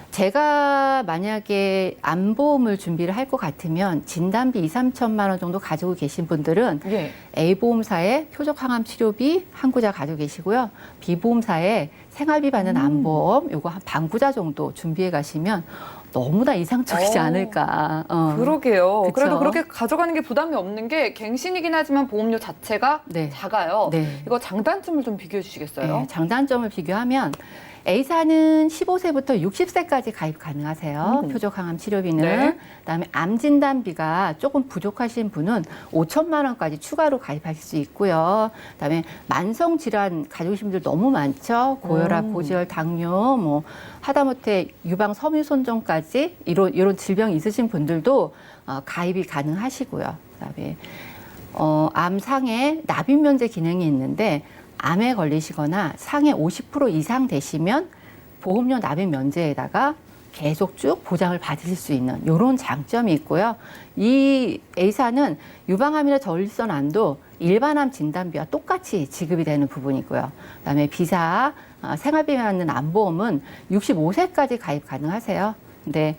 S4: 제가 만약에 암보험을 준비를 할 것 같으면 진단비 2, 3천만 원 정도 가지고 계신 분들은
S2: 예.
S4: A보험사에 표적 항암 치료비 한 구자 가지고 계시고요. B보험사에 생활비 받는 암보험 요거 한 반 구자 정도 준비해 가시면 너무나 이상적이지 않을까.
S2: 그러게요.
S4: 그쵸?
S2: 그래도 그렇게 가져가는 게 부담이 없는 게 갱신이긴 하지만 보험료 자체가
S4: 네.
S2: 작아요.
S4: 네.
S2: 이거 장단점을 좀 비교해 주시겠어요?
S4: 네, 장단점을 비교하면 A사는 15세부터 60세까지 가입 가능하세요. 표적 항암 치료비는.
S2: 네.
S4: 그다음에 암 진단비가 조금 부족하신 분은 5천만 원까지 추가로 가입하실 수 있고요. 그다음에 만성 질환 가지고 계신 분들 너무 많죠. 고혈압, 고지혈, 당뇨, 뭐 하다못해 유방 섬유손정까지 이런 질병이 있으신 분들도 가입이 가능하시고요. 그다음에 암상에 납입 면제 기능이 있는데 암에 걸리시거나 상해 50% 이상 되시면 보험료 납입 면제에다가 계속 쭉 보장을 받으실 수 있는 이런 장점이 있고요. 이 A사는 유방암이나 전립선암도 일반암 진단비와 똑같이 지급이 되는 부분이고요. 그다음에 B사 생활비 받는 암보험은 65세까지 가입 가능하세요. 근데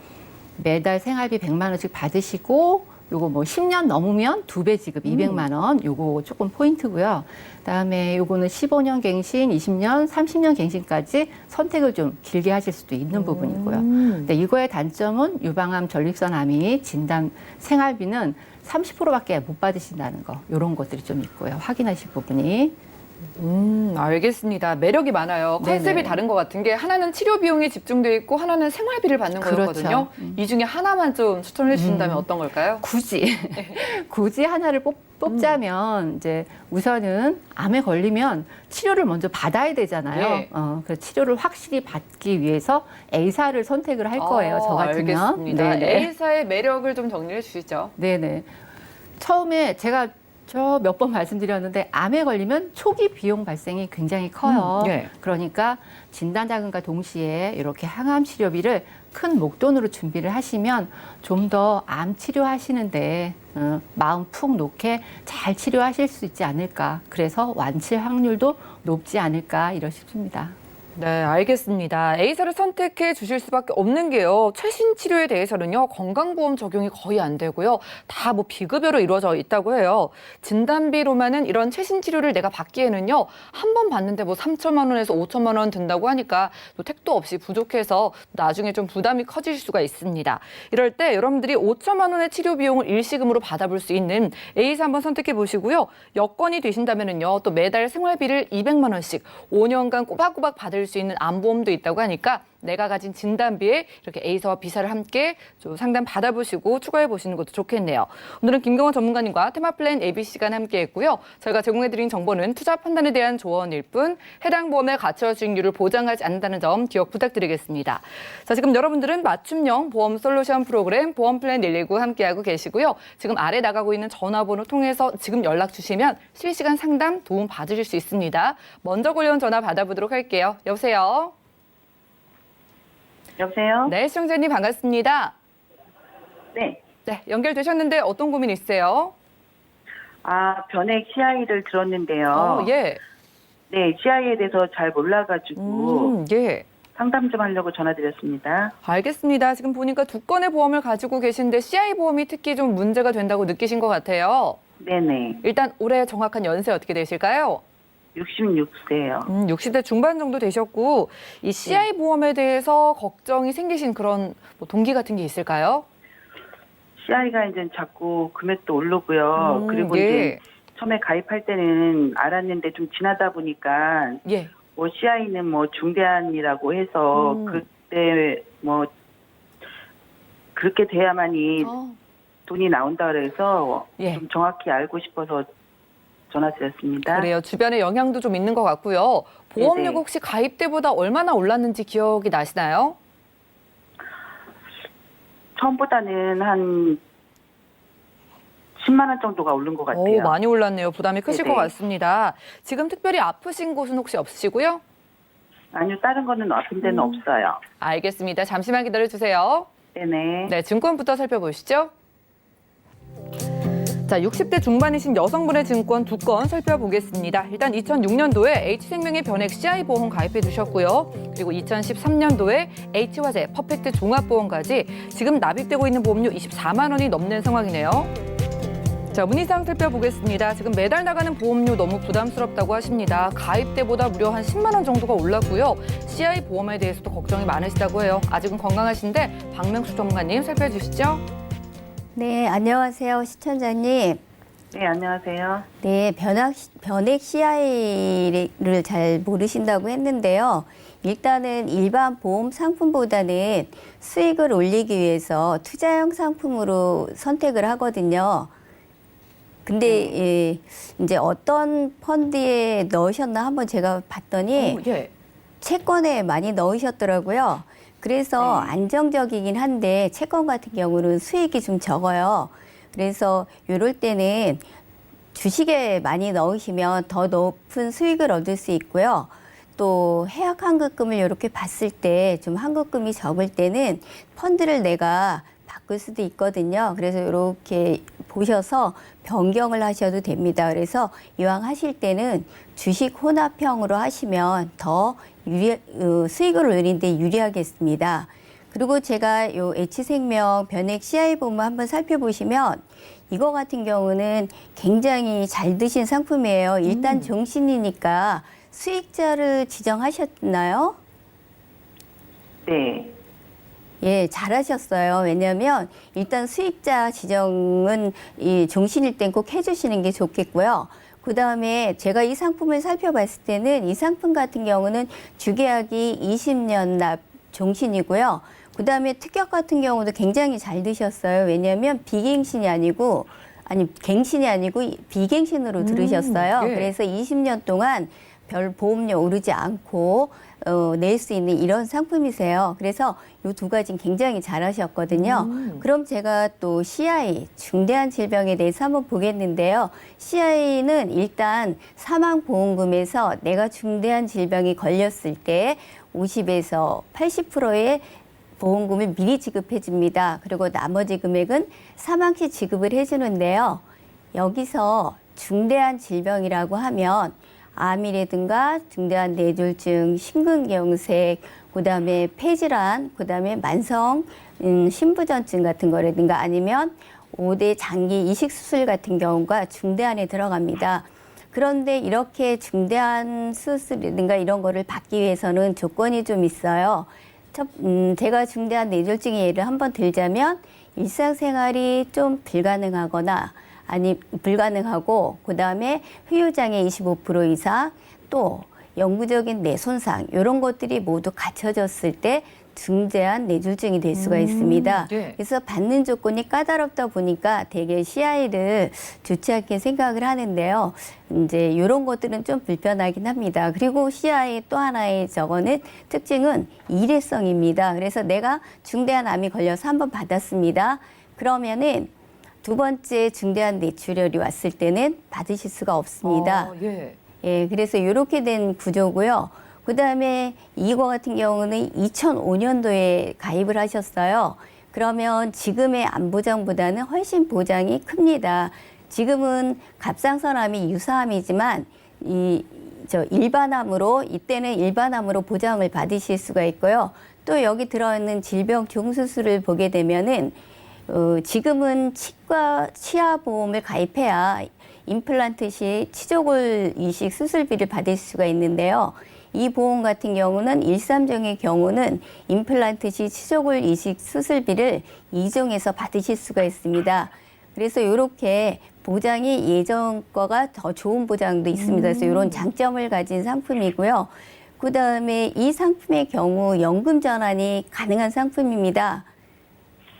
S4: 매달 생활비 100만 원씩 받으시고 요거 뭐 10년 넘으면 2배 지급 200만 원 요거 조금 포인트고요. 그다음에 요거는 15년 갱신, 20년, 30년 갱신까지 선택을 좀 길게 하실 수도 있는 부분이고요. 근데 이거의 단점은 유방암, 전립선암이 진단 생활비는 30%밖에 못 받으신다는 거. 요런 것들이 좀 있고요. 확인하실 부분이.
S2: 알겠습니다. 매력이 많아요. 컨셉이
S4: 네네.
S2: 다른 것 같은 게 하나는 치료 비용이 집중되어 있고 하나는 생활비를 받는 거였거든요.
S4: 그렇죠.
S2: 이 중에 하나만 좀 추천을 해주신다면 어떤 걸까요?
S4: 굳이 하나를 뽑자면 이제 우선은 암에 걸리면 치료를 먼저 받아야 되잖아요.
S2: 예.
S4: 그래서 치료를 확실히 받기 위해서 A사를 선택을 할 거예요. 저 같으면.
S2: 알겠습니다.
S4: 네네.
S2: A사의 매력을 좀 정리해 주시죠.
S4: 네네. 처음에 제가 저 몇 번 말씀드렸는데 암에 걸리면 초기 비용 발생이 굉장히 커요.
S2: 예.
S4: 그러니까 진단 자금과 동시에 이렇게 항암 치료비를 큰 목돈으로 준비를 하시면 좀 더 암 치료하시는데 마음 푹 놓게 잘 치료하실 수 있지 않을까. 그래서 완치 확률도 높지 않을까 이러 싶습니다.
S2: 네, 알겠습니다. A사를 선택해 주실 수밖에 없는 게요. 최신 치료에 대해서는요, 건강보험 적용이 거의 안 되고요. 다 뭐 비급여로 이루어져 있다고 해요. 진단비로만은 이런 최신 치료를 내가 받기에는요, 한 번 받는데 뭐 3천만 원에서 5천만 원 든다고 하니까 또 택도 없이 부족해서 나중에 좀 부담이 커질 수가 있습니다. 이럴 때 여러분들이 5천만 원의 치료 비용을 일시금으로 받아볼 수 있는 A사 한번 선택해 보시고요. 여건이 되신다면은요, 또 매달 생활비를 200만 원씩 5년간 꼬박꼬박 받을 수 있는 암보험도 있다고 하니까 내가 가진 진단비에 이렇게 A사와 B사를 함께 좀 상담 받아보시고 추가해 보시는 것도 좋겠네요. 오늘은 김경원 전문가님과 테마플랜 ABC 시간 함께 했고요. 저희가 제공해드린 정보는 투자 판단에 대한 조언일 뿐 해당 보험의 가치와 수익률을 보장하지 않는다는 점 기억 부탁드리겠습니다. 자, 지금 여러분들은 맞춤형 보험 솔루션 프로그램 보험플랜 119 함께하고 계시고요. 지금 아래 나가고 있는 전화번호 통해서 지금 연락 주시면 실시간 상담 도움 받으실 수 있습니다. 먼저 걸려온 전화 받아보도록 할게요. 여보세요?
S5: 여보세요?
S2: 네, 시청자님 반갑습니다.
S5: 네.
S2: 네, 연결되셨는데 어떤 고민 있으세요?
S5: 변액 CI를 들었는데요.
S2: 예.
S5: 네, CI에 대해서 잘 몰라가지고
S2: 예.
S5: 상담 좀 하려고 전화드렸습니다.
S2: 알겠습니다. 지금 보니까 두 건의 보험을 가지고 계신데 CI 보험이 특히 좀 문제가 된다고 느끼신 것 같아요.
S5: 네네.
S2: 일단 올해 정확한 연세 어떻게 되실까요?
S5: 66세요.
S2: 60대 중반 정도 되셨고 이 CI 보험에 대해서 걱정이 생기신 그런 뭐 동기 같은 게 있을까요?
S5: CI가 이제 자꾸 금액도 오르고요. 그리고
S2: 예.
S5: 이제 처음에 가입할 때는 알았는데 좀 지나다 보니까
S2: 예.
S5: 뭐 CI는 뭐 중대한이라고 해서 그때 뭐 그렇게 돼야만이 돈이 나온다 그래서
S2: 예.
S5: 좀 정확히 알고 싶어서 전화드렸습니다.
S2: 그래요. 주변에 영향도 좀 있는 것 같고요. 보험료가
S5: 네네.
S2: 혹시 가입 때보다 얼마나 올랐는지 기억이 나시나요?
S5: 처음보다는 한 10만 원 정도가 오른 것 같아요.
S2: 오, 많이 올랐네요. 부담이 크실
S5: 네네.
S2: 것 같습니다. 지금 특별히 아프신 곳은 혹시 없으시고요?
S5: 아니요, 다른 거는 아픈 데는 없어요.
S2: 알겠습니다. 잠시만 기다려주세요.
S5: 네네.
S2: 네, 증권부터 살펴보시죠. 자, 60대 중반이신 여성분의 증권 두 건 살펴보겠습니다. 일단 2006년도에 H생명의 변액 CI 보험 가입해 두셨고요. 그리고 2013년도에 H화재 퍼펙트 종합보험까지 지금 납입되고 있는 보험료 24만 원이 넘는 상황이네요. 자, 문의사항 살펴보겠습니다. 지금 매달 나가는 보험료 너무 부담스럽다고 하십니다. 가입 때보다 무려 한 10만 원 정도가 올랐고요. CI 보험에 대해서도 걱정이 많으시다고 해요. 아직은 건강하신데 박명수 전문가님 살펴주시죠.
S6: 네, 안녕하세요, 시청자님.
S5: 네, 안녕하세요.
S6: 네, 변액 CI를 잘 모르신다고 했는데요. 일단은 일반 보험 상품보다는 수익을 올리기 위해서 투자형 상품으로 선택을 하거든요. 근데 예, 이제 어떤 펀드에 넣으셨나 한번 제가 봤더니
S2: 예.
S6: 채권에 많이 넣으셨더라고요. 그래서 안정적이긴 한데 채권 같은 경우는 수익이 좀 적어요. 그래서 이럴 때는 주식에 많이 넣으시면 더 높은 수익을 얻을 수 있고요. 또 해약 환급금을 이렇게 봤을 때 좀 환급금이 적을 때는 펀드를 내가 바꿀 수도 있거든요. 그래서 이렇게 보셔서 변경을 하셔도 됩니다. 그래서 이왕 하실 때는 주식 혼합형으로 하시면 더 수익을 올리는 데 유리하겠습니다. 그리고 제가 요 H생명 변액 CI 보험 한번 살펴보시면 이거 같은 경우는 굉장히 잘 드신 상품이에요. 일단 종신이니까 수익자를 지정하셨나요?
S5: 네.
S6: 예, 잘하셨어요. 왜냐하면 일단 수익자 지정은 이 종신일 땐 꼭 해주시는 게 좋겠고요. 그 다음에 제가 이 상품을 살펴봤을 때는 이 상품 같은 경우는 주계약이 20년 납 종신이고요. 그 다음에 특약 같은 경우도 굉장히 잘 드셨어요. 왜냐하면 비갱신이 아니고 갱신이 아니고 비갱신으로 들으셨어요.
S2: 예.
S6: 그래서 20년 동안 별 보험료 오르지 않고 낼 수 있는 이런 상품이세요. 그래서 이 두 가지는 굉장히 잘하셨거든요. 그럼 제가 또 CI, 중대한 질병에 대해서 한번 보겠는데요. CI는 일단 사망보험금에서 내가 중대한 질병이 걸렸을 때 50에서 80%의 보험금을 미리 지급해 줍니다. 그리고 나머지 금액은 사망 시 지급을 해 주는데요. 여기서 중대한 질병이라고 하면 암이라든가 중대한 뇌졸중, 심근경색, 그다음에 폐질환, 그다음에 만성 신부전증 같은 거라든가 아니면 5대 장기 이식 수술 같은 경우가 중대한에 들어갑니다. 그런데 이렇게 중대한 수술이라든가 이런 거를 받기 위해서는 조건이 좀 있어요. 제가 중대한 뇌졸중의 예를 한번 들자면 일상생활이 좀 불가능하거나 불가능하고 그다음에 후유장애 25% 이상 또 영구적인 뇌 손상 이런 것들이 모두 갖춰졌을 때 중대한 뇌졸중이 될 수가 있습니다.
S2: 네.
S6: 그래서 받는 조건이 까다롭다 보니까 되게 CI를 좋지 않게 생각을 하는데요. 이제 이런 것들은 좀 불편하긴 합니다. 그리고 CI 또 하나의 저거는 특징은 일회성입니다. 그래서 내가 중대한 암이 걸려서 한번 받았습니다. 그러면은 두 번째 중대한 뇌출혈이 왔을 때는 받으실 수가 없습니다.
S2: 예.
S6: 예, 그래서 이렇게 된 구조고요. 그다음에 이거 같은 경우는 2005년도에 가입을 하셨어요. 그러면 지금의 암 보장보다는 훨씬 보장이 큽니다. 지금은 갑상선암이 유사암이지만 이때는 일반암으로 보장을 받으실 수가 있고요. 또 여기 들어있는 질병 종수술을 보게 되면은 지금은 치아보험을 가입해야 임플란트 시 치조골 이식 수술비를 받을 수가 있는데요. 이 보험 같은 경우는 139의 경우는 임플란트 시 치조골 이식 수술비를 2종에서 받으실 수가 있습니다. 그래서 이렇게 보장이 예전 거가 더 좋은 보장도 있습니다. 그래서 이런 장점을 가진 상품이고요. 그다음에 이 상품의 경우 연금 전환이 가능한 상품입니다.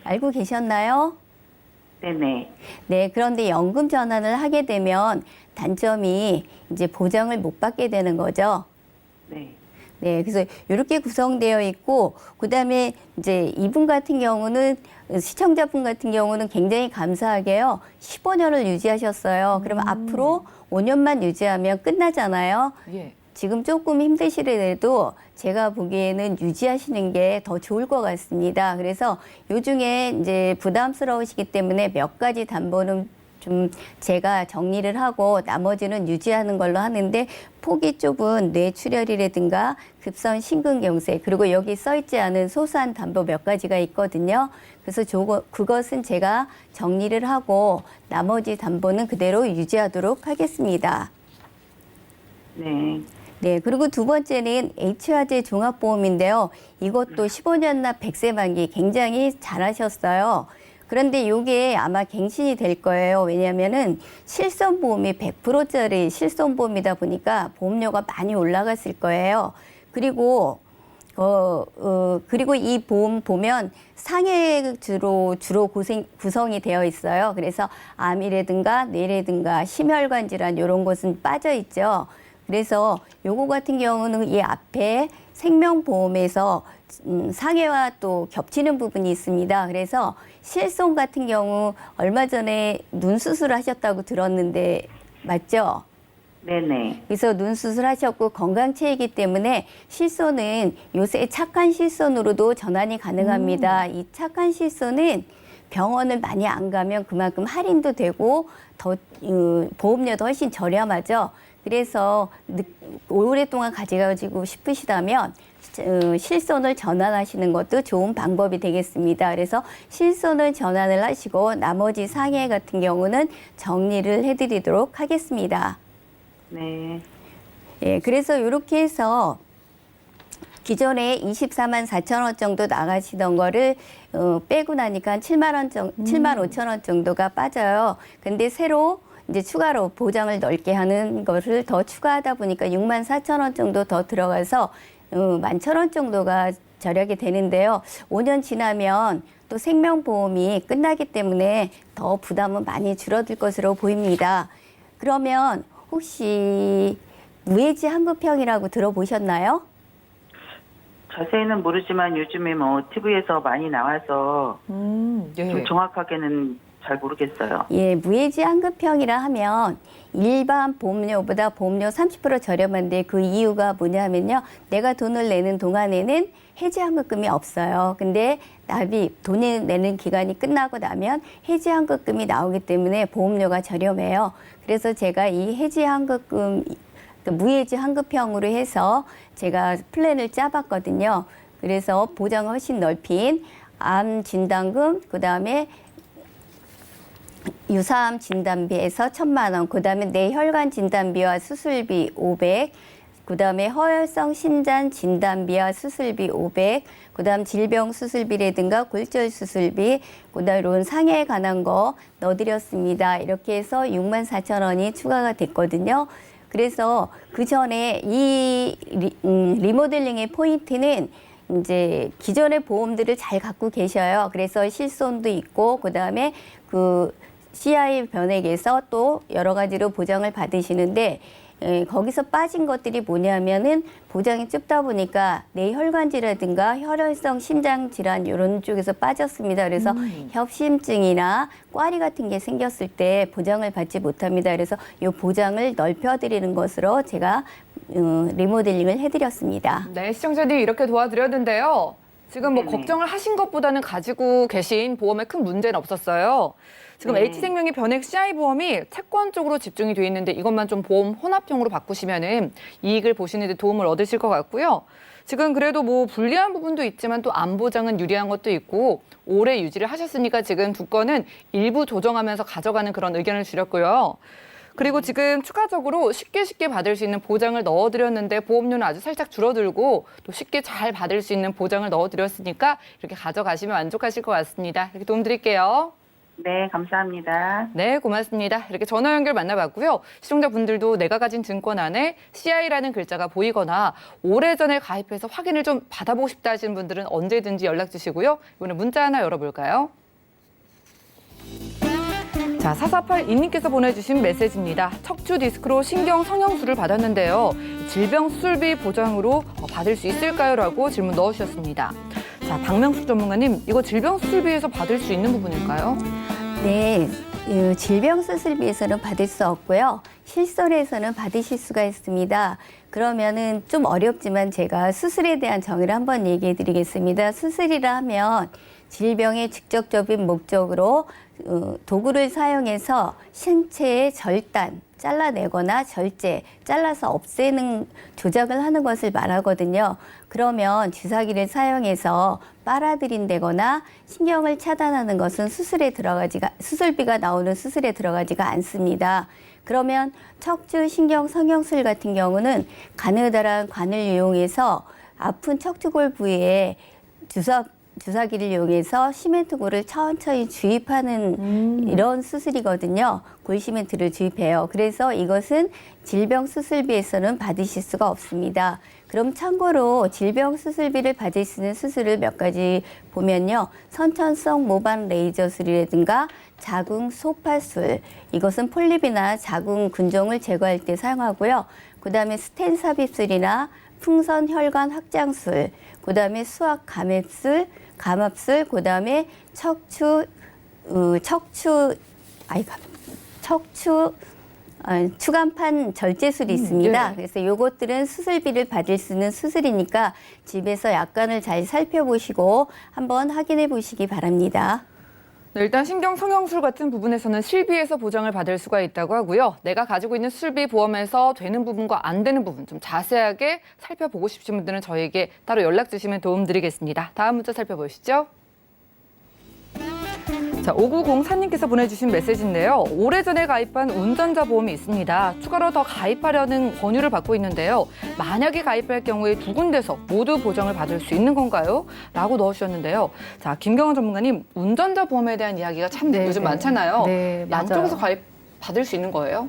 S6: 알고 계셨나요?
S5: 네네.
S6: 네, 그런데 연금 전환을 하게 되면 단점이 이제 보장을 못 받게 되는 거죠.
S5: 네.
S6: 네, 그래서 이렇게 구성되어 있고, 그 다음에 이제 이분 같은 경우는, 시청자분 같은 경우는 굉장히 감사하게요, 15년을 유지하셨어요. 그러면 앞으로 5년만 유지하면 끝나잖아요.
S2: 예.
S6: 지금 조금 힘드시더라도 제가 보기에는 유지하시는 게 더 좋을 것 같습니다. 그래서 요 중에 이제 부담스러우시기 때문에 몇 가지 담보는 좀 제가 정리를 하고 나머지는 유지하는 걸로 하는데 폭이 좁은 뇌출혈이라든가 급성 심근경색 그리고 여기 써있지 않은 소소한 담보 몇 가지가 있거든요. 그래서 그것은 제가 정리를 하고 나머지 담보는 그대로 유지하도록 하겠습니다.
S5: 네.
S6: 네, 그리고 두 번째는 H화재 종합보험인데요. 이것도 15년 납 100세 만기 굉장히 잘하셨어요. 그런데 이게 아마 갱신이 될 거예요. 왜냐하면은 실손보험이 100%짜리 실손보험이다 보니까 보험료가 많이 올라갔을 거예요. 그리고 그리고 이 보험 보면 상해 주로 구성이 되어 있어요. 그래서 암이라든가 뇌라든가 심혈관 질환 이런 것은 빠져 있죠. 그래서 요거 같은 경우는 이 앞에 생명보험에서 상해와 또 겹치는 부분이 있습니다. 그래서 실손 같은 경우 얼마 전에 눈 수술하셨다고 들었는데 맞죠?
S5: 네네.
S6: 그래서 눈 수술하셨고 건강체이기 때문에 실손은 요새 착한 실손으로도 전환이 가능합니다. 이 착한 실손은 병원을 많이 안 가면 그만큼 할인도 되고 더 보험료도 훨씬 저렴하죠. 그래서 오랫동안 가져가지고 싶으시다면 실손을 전환하시는 것도 좋은 방법이 되겠습니다. 그래서 실손을 전환을 하시고 나머지 상해 같은 경우는 정리를 해드리도록 하겠습니다.
S5: 네.
S6: 예, 그래서 이렇게 해서 기존에 24만 4천 원 정도 나가시던 거를 빼고 나니까 한 7만 5천 원 정도가 빠져요. 근데 새로 이제 추가로 보장을 넓게 하는 것을 더 추가하다 보니까 6만 4천 원 정도 더 들어가서 11,000원 정도가 절약이 되는데요. 5년 지나면 또 생명보험이 끝나기 때문에 더 부담은 많이 줄어들 것으로 보입니다. 그러면 혹시 무해지 한급형이라고 들어보셨나요?
S5: 자세히는 모르지만 요즘에 뭐 TV에서 많이 나와서
S2: 예.
S5: 좀 정확하게는 잘 모르겠어요.
S6: 예, 무해지 한급형이라 하면 일반 보험료보다 보험료 30% 저렴한데 그 이유가 뭐냐면요. 내가 돈을 내는 동안에는 해지환급금이 없어요. 근데 돈을 내는 기간이 끝나고 나면 해지환급금이 나오기 때문에 보험료가 저렴해요. 그래서 제가 이 해지환급금 또 무해지 환급형으로 해서 제가 플랜을 짜봤거든요. 그래서 보장을 훨씬 넓힌 암 진단금, 그다음에 유사암 진단비에서 1,000만 원, 그다음에 뇌혈관 진단비와 수술비 500, 그다음에 허혈성 심장 진단비와 수술비 500, 그다음 질병 수술비라든가 골절 수술비, 그다음에 이런 상해에 관한 거 넣어드렸습니다. 이렇게 해서 64,000원이 추가가 됐거든요. 그래서 그 전에 이 리모델링의 포인트는 이제 기존의 보험들을 잘 갖고 계셔요. 그래서 실손도 있고, 그다음에 그 CI 변액에서 또 여러 가지로 보장을 받으시는데, 거기서 빠진 것들이 뭐냐면은 보장이 좁다 보니까 뇌혈관지라든가 혈혈성 심장질환 이런 쪽에서 빠졌습니다. 그래서 협심증이나 꽈리 같은 게 생겼을 때 보장을 받지 못합니다. 그래서 이 보장을 넓혀드리는 것으로 제가 리모델링을 해드렸습니다.
S2: 네, 시청자님 이렇게 도와드렸는데요. 지금 뭐
S5: 네네.
S2: 걱정을 하신 것보다는 가지고 계신 보험에 큰 문제는 없었어요. 지금
S5: 네.
S2: H생명의 변액 CI 보험이 채권 쪽으로 집중이 돼 있는데 이것만 좀 보험 혼합형으로 바꾸시면은 이익을 보시는 데 도움을 얻으실 것 같고요. 지금 그래도 뭐 불리한 부분도 있지만 또 암 보장은 유리한 것도 있고 오래 유지를 하셨으니까 지금 두 건은 일부 조정하면서 가져가는 그런 의견을 주셨고요. 그리고 지금 추가적으로 쉽게 받을 수 있는 보장을 넣어드렸는데 보험료는 아주 살짝 줄어들고 또 쉽게 잘 받을 수 있는 보장을 넣어드렸으니까 이렇게 가져가시면 만족하실 것 같습니다. 이렇게 도움 드릴게요.
S5: 네, 감사합니다.
S2: 네, 고맙습니다. 이렇게 전화 연결 만나봤고요. 시청자분들도 내가 가진 증권 안에 CI라는 글자가 보이거나 오래전에 가입해서 확인을 좀 받아보고 싶다 하시는 분들은 언제든지 연락 주시고요. 이번에 문자 하나 열어볼까요? 자, 4482님께서 보내주신 메시지입니다. 척추 디스크로 신경 성형술을 받았는데요. 질병 수술비 보장으로 받을 수 있을까요? 라고 질문 넣어주셨습니다. 자, 박명숙 전문가님, 이거 질병 수술비에서 받을 수 있는 부분일까요?
S6: 네, 질병 수술비에서는 받을 수 없고요. 실손에서는 받으실 수가 있습니다. 그러면은 좀 어렵지만 제가 수술에 대한 정의를 한번 얘기해 드리겠습니다. 수술이라 하면 질병의 직접적인 목적으로 도구를 사용해서 신체의 절단, 잘라내거나 절제, 잘라서 없애는 조작을 하는 것을 말하거든요. 그러면 주사기를 사용해서 빨아들인다거나 신경을 차단하는 것은 수술비가 나오는 수술에 들어가지가 않습니다. 그러면 척추 신경 성형술 같은 경우는 가느다란 관을 이용해서 아픈 척추골 부위에 주사기를 이용해서 시멘트골을 천천히 주입하는 이런 수술이거든요. 골시멘트를 주입해요. 그래서 이것은 질병 수술비에서는 받으실 수가 없습니다. 그럼 참고로 질병 수술비를 받을 수 있는 수술을 몇 가지 보면요. 선천성 모방 레이저술이라든가 자궁 소파술, 이것은 폴립이나 자궁 근종을 제거할 때 사용하고요. 그다음에 스텐 삽입술이나 풍선 혈관 확장술, 그다음에 수학 감압술, 그다음에 추간판 절제술이 있습니다.
S2: 네.
S6: 그래서 요것들은 수술비를 받을 수 있는 수술이니까 집에서 약관을 잘 살펴보시고 한번 확인해 보시기 바랍니다.
S2: 네, 일단 신경 성형술 같은 부분에서는 실비에서 보장을 받을 수가 있다고 하고요. 내가 가지고 있는 수술비 보험에서 되는 부분과 안 되는 부분 좀 자세하게 살펴보고 싶으신 분들은 저에게 따로 연락 주시면 도움 드리겠습니다. 다음 문자 살펴보시죠. 자, 5904님께서 보내주신 메시지인데요. 오래전에 가입한 운전자 보험이 있습니다. 추가로 더 가입하려는 권유를 받고 있는데요. 만약에 가입할 경우에 두 군데서 모두 보장을 받을 수 있는 건가요? 라고 넣어주셨는데요. 자, 김경원 전문가님, 운전자 보험에 대한 이야기가 참
S4: 네,
S2: 요즘
S4: 네.
S2: 많잖아요.
S4: 네, 맞아요.
S2: 양쪽에서 가입 받을 수 있는 거예요?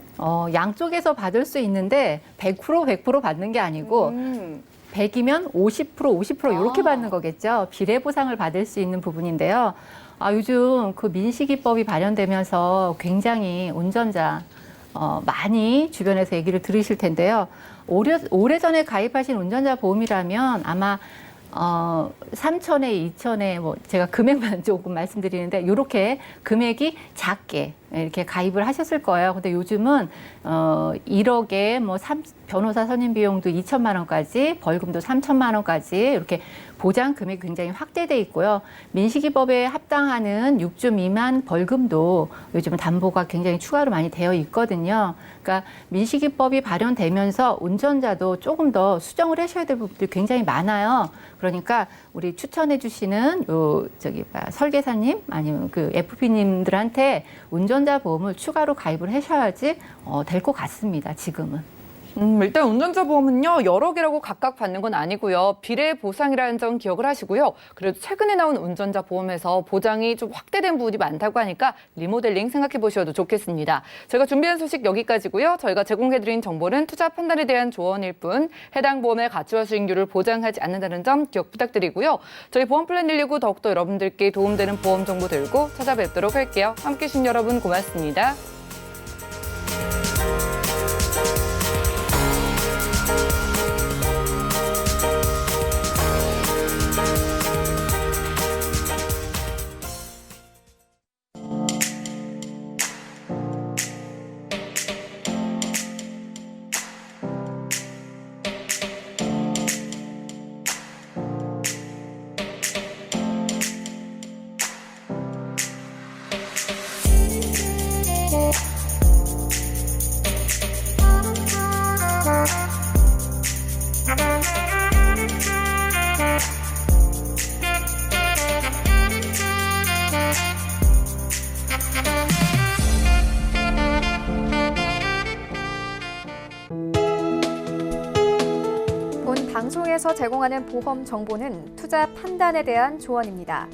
S4: 양쪽에서 받을 수 있는데 100% 받는 게 아니고 100이면 50% 이렇게 받는 거겠죠. 비례 보상을 받을 수 있는 부분인데요. 요즘 그 민식이법이 발현되면서 굉장히 운전자 많이 주변에서 얘기를 들으실 텐데요. 오래전에 가입하신 운전자 보험이라면 아마 3,000에 2,000에 뭐 제가 금액만 조금 말씀드리는데 이렇게 금액이 작게 이렇게 가입을 하셨을 거예요. 근데 요즘은 1억에 뭐 변호사 선임 비용도 2천만 원까지, 벌금도 3천만 원까지 이렇게 보장 금액이 굉장히 확대돼 있고요. 민식이법에 합당하는 6주 미만 벌금도 요즘은 담보가 굉장히 추가로 많이 되어 있거든요. 그러니까 민식이법이 발효되면서 운전자도 조금 더 수정을 하셔야 될 부분들이 굉장히 많아요. 그러니까 우리 추천해 주시는 설계사님 아니면 그 FP님들한테 운전자 보험을 추가로 가입을 하셔야지 될 것 같습니다. 지금은.
S2: 일단 운전자 보험은요, 여러 개라고 각각 받는 건 아니고요. 비례 보상이라는 점 기억을 하시고요. 그래도 최근에 나온 운전자 보험에서 보장이 좀 확대된 부분이 많다고 하니까 리모델링 생각해 보셔도 좋겠습니다. 저희가 준비한 소식 여기까지고요. 저희가 제공해드린 정보는 투자 판단에 대한 조언일 뿐 해당 보험의 가치와 수익률을 보장하지 않는다는 점 기억 부탁드리고요. 저희 보험 플랜 119 더욱더 여러분들께 도움되는 보험 정보 들고 찾아뵙도록 할게요. 함께해 주신 여러분 고맙습니다.
S1: 본 방송에서 제공하는 보험 정보는 투자 판단에 대한 조언입니다.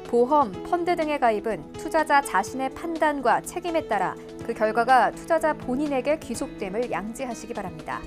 S1: 보험, 펀드 등의 가입은 투자자 자신의 판단과 책임에 따라 그 결과가 투자자 본인에게 귀속됨을 양지하시기 바랍니다.